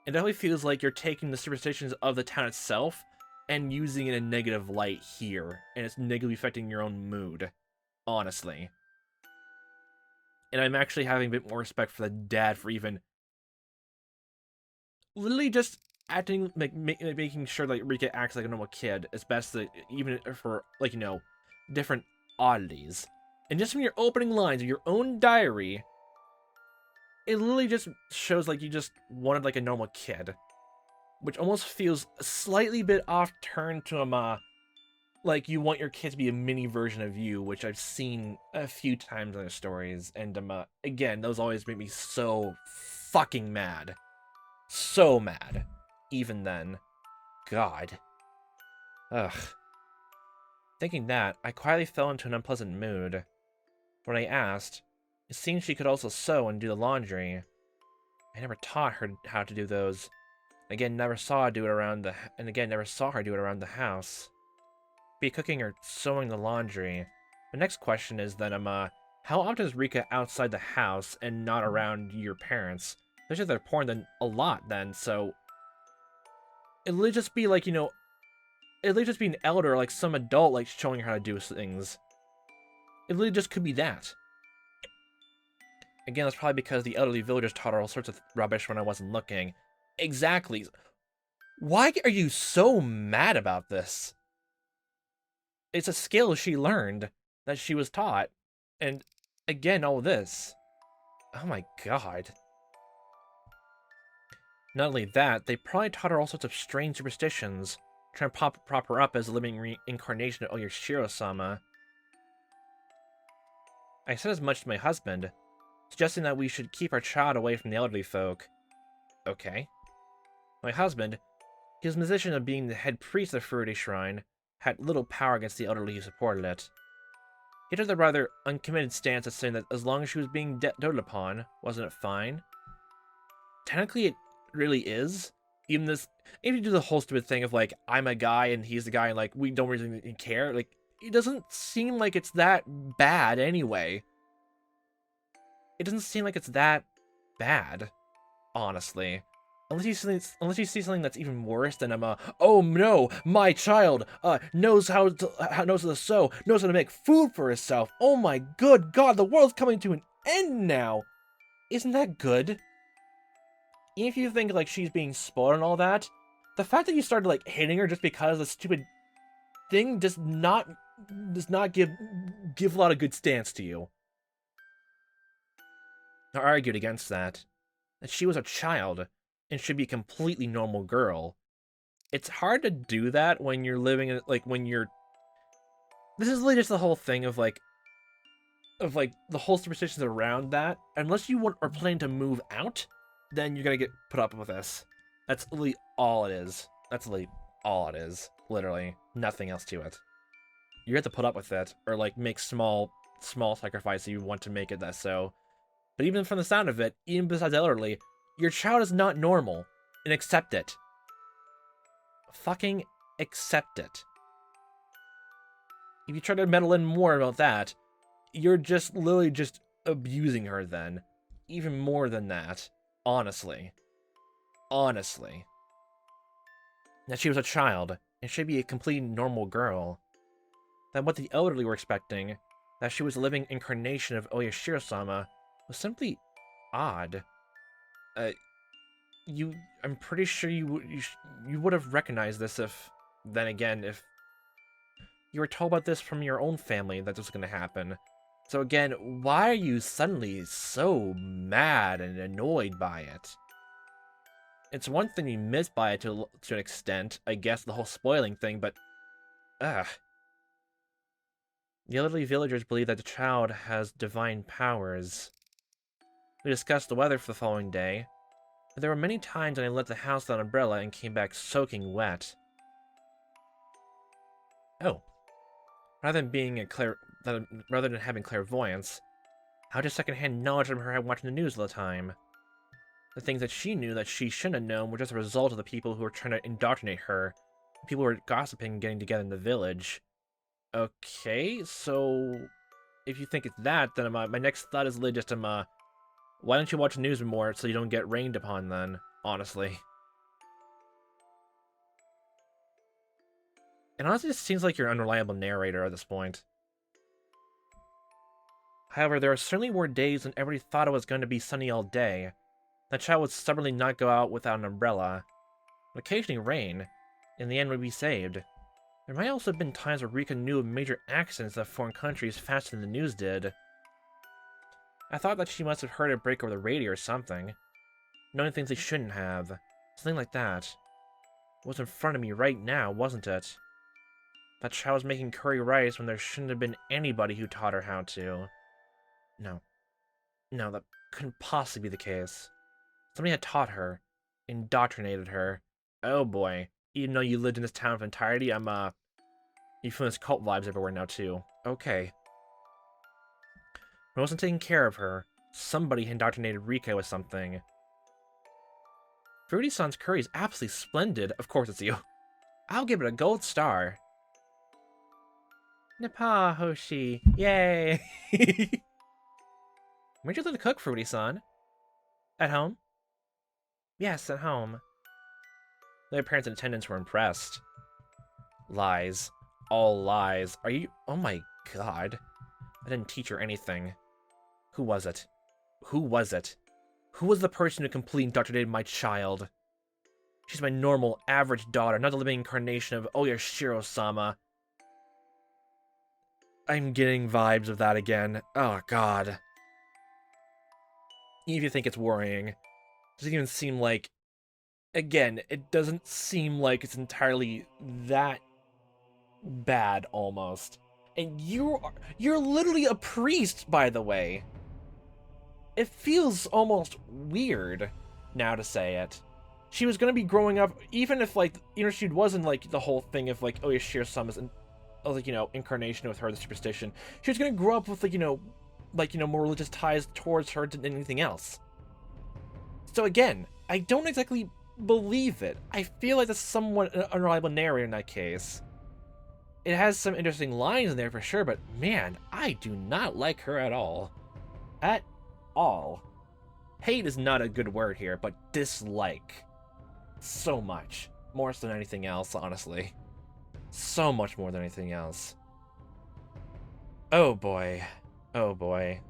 It definitely feels like you're taking the superstitions of the town itself and using it in a negative light here, and it's negatively affecting your own mood, honestly. And I'm actually having a bit more respect for the dad for even literally just acting, making sure like Rika acts like a normal kid. It's best that even for like different oddities. And just from your opening lines of your own diary, it literally just shows like you just wanted like a normal kid, which almost feels a slightly bit off turn to like you want your kid to be a mini version of you, which I've seen a few times in their stories, and again, those always make me so fucking mad. So mad. Even then. God. Ugh. Thinking that, I quietly fell into an unpleasant mood. When I asked, it seemed she could also sew and do the laundry. I never taught her how to do those. Again, never saw her do it around the house. Be cooking or sewing the laundry. The next question is then, how often is Rika outside the house and not around your parents? Especially if they're porn, then a lot then, so it'll just be like, it'll just be an elder, like some adult, like showing her how to do things. It literally just could be that. Again, that's probably because the elderly villagers taught her all sorts of rubbish when I wasn't looking. Exactly. Why are you so mad about this? It's a skill she learned that she was taught. And again, all this. Oh my god. Not only that, they probably taught her all sorts of strange superstitions, trying to prop her up as a living reincarnation of Oyashiro-sama. I said as much to my husband, suggesting that we should keep our child away from the elderly folk. Okay. My husband, his position of being the head priest of the Furude Shrine, had little power against the elderly who supported it. He took the rather uncommitted stance of saying that as long as she was being doted upon, wasn't it fine? Technically, it really is. Even this, if you do the whole stupid thing of like, I'm a guy and he's the guy, and like, we don't really care, like, it doesn't seem like it's that bad anyway. It doesn't seem like it's that bad, honestly. Unless you see something that's even worse than oh no, my child knows how to sew, knows how to make food for herself. Oh my good God, the world's coming to an end now. Isn't that good? Even if you think like she's being spoiled and all that, the fact that you started like hitting her just because the stupid thing does not give a lot of good stance to you. I argued against that she was a child and should be a completely normal girl. It's hard to do that when you're living in like when you're. This is really just the whole thing of like the whole superstitions around that. Unless you are planning to move out, then you're gonna get put up with this. That's literally all it is. That's literally all it is. Literally, nothing else to it. You have to put up with it, or like make small sacrifices you want to make it that so. But even from the sound of it, even besides elderly, your child is not normal, and accept it. Fucking accept it. If you try to meddle in more about that, you're just literally just abusing her then. Even more than that. Honestly. Honestly. That she was a child, and should be a completely normal girl. That what the elderly were expecting, that she was a living incarnation of Oyashiro-sama, was simply odd. I'm pretty sure you would have recognized this if, then again, if you were told about this from your own family that this was going to happen. So again, why are you suddenly so mad and annoyed by it? It's one thing you miss by it to an extent, I guess, the whole spoiling thing, but ugh. The elderly villagers believe that the child has divine powers. We discussed the weather for the following day. There were many times when I left the house without an umbrella and came back soaking wet. Oh. Rather than having clairvoyance, how did secondhand knowledge from her watching the news all the time? The things that she knew that she shouldn't have known were just a result of the people who were trying to indoctrinate her. People who were gossiping and getting together in the village. Okay, so if you think it's that, then my next thought is just why don't you watch the news more so you don't get rained upon then, honestly. And honestly, it seems like you're an unreliable narrator at this point. However, there certainly were days when everybody thought it was going to be sunny all day. That child would stubbornly not go out without an umbrella. It would occasionally rain. In the end, would be saved. There might also have been times where Rika knew of major accidents of foreign countries faster than the news did. I thought that she must have heard it break over the radio or something. Knowing things they shouldn't have. Something like that. It was in front of me right now, wasn't it? That child was making curry rice when there shouldn't have been anybody who taught her how to. No. No, that couldn't possibly be the case. Somebody had taught her. Indoctrinated her. Oh boy. Even though you lived in this town for entirety, you feel this cult vibes everywhere now too. Okay. When I wasn't taking care of her, somebody indoctrinated Rika with something. Fruity-san's curry is absolutely splendid. Of course it's you. I'll give it a gold star. Napa, Hoshi. Yay! Where'd you learn to cook, Fruity-san? At home? Yes, at home. The other parents in attendance were impressed. Lies. All lies. Are you... Oh my god. I didn't teach her anything. Who was it? Who was it? Who was the person who completely indoctrinated my child? She's my normal, average daughter, not the living incarnation of Oyashiro-sama. I'm getting vibes of that again. Oh god. Even if you think it's worrying, it doesn't even seem like... Again, it doesn't seem like it's entirely that bad, almost. And you're literally a priest, by the way. It feels almost weird now to say it. She was gonna be growing up, even if she wasn't like the whole thing of like, oh yeah, Shiro-sama's incarnation with her, the superstition. She was gonna grow up with more religious ties towards her than anything else. So again, I don't exactly believe it. I feel like that's somewhat an unreliable narrator in that case. It has some interesting lines in there for sure, but man, I do not like her at all. At all. Hate is not a good word here, but dislike. So much. More than anything else, honestly. So much more than anything else. Oh boy. Oh boy.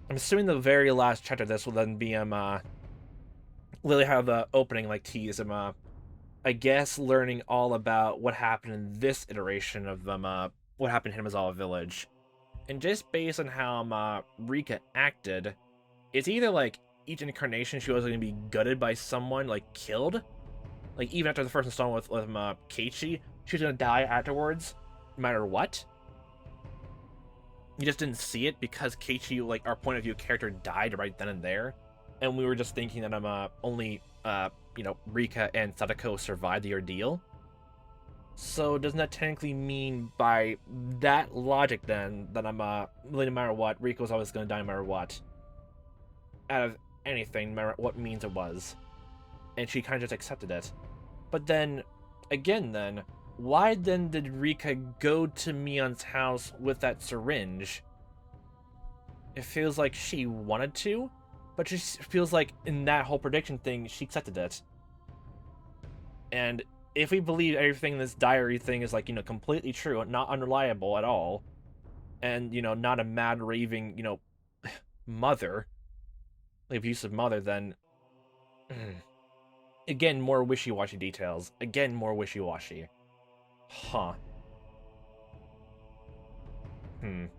I'm assuming the very last chapter of this will then be Lily have the opening tease him I guess learning all about what happened in this iteration of what happened in Hinamizawa Village. And just based on how Rika acted, it's either each incarnation she was going to be gutted by someone, killed. Even after the first installment with Keiichi, she was going to die afterwards, no matter what. You just didn't see it because Keiichi, our point of view character, died right then and there. And we were just thinking that only Rika and Sadako survived the ordeal. So doesn't that technically mean, by that logic then, that no matter what, Rika was always going to die no matter what? Out of anything, no matter what means it was. And she kind of just accepted it. But then, again then, why then did Rika go to Mion's house with that syringe? it feels like she wanted to, but she feels like in that whole prediction thing, she accepted it. And if we believe everything in this diary thing is like, completely true, not unreliable at all, and, not a mad raving, mother, abusive mother, then again, more wishy-washy details. Again, more wishy-washy. Huh. And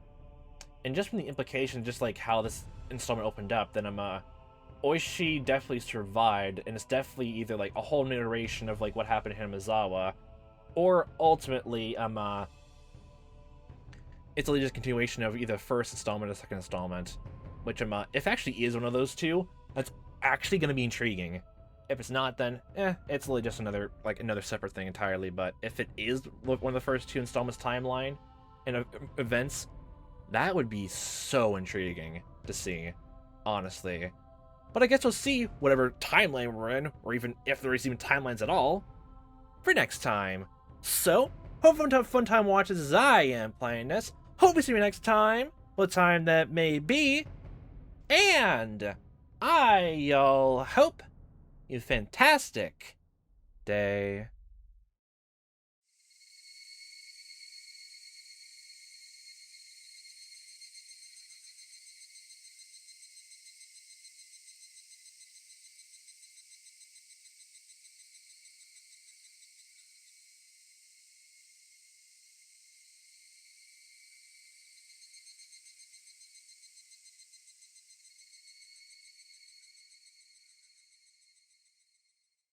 just from the implication, just like how this installment opened up, then Oishi definitely survived, and it's definitely either like a whole new iteration of like what happened to Hinamizawa, or ultimately, it's really just a continuation of either the first installment or the second installment, which if actually is one of those two, that's actually going to be intriguing. If it's not, then it's really just another separate thing entirely. But if it is one of the first two installments timeline and events, that would be so intriguing to see, honestly. But I guess we'll see whatever timeline we're in, or even if there is even timelines at all, for next time. So, hope you have a fun time watching as I am playing this. Hope you see me next time, what time that may be. And I'll hope you fantastic day.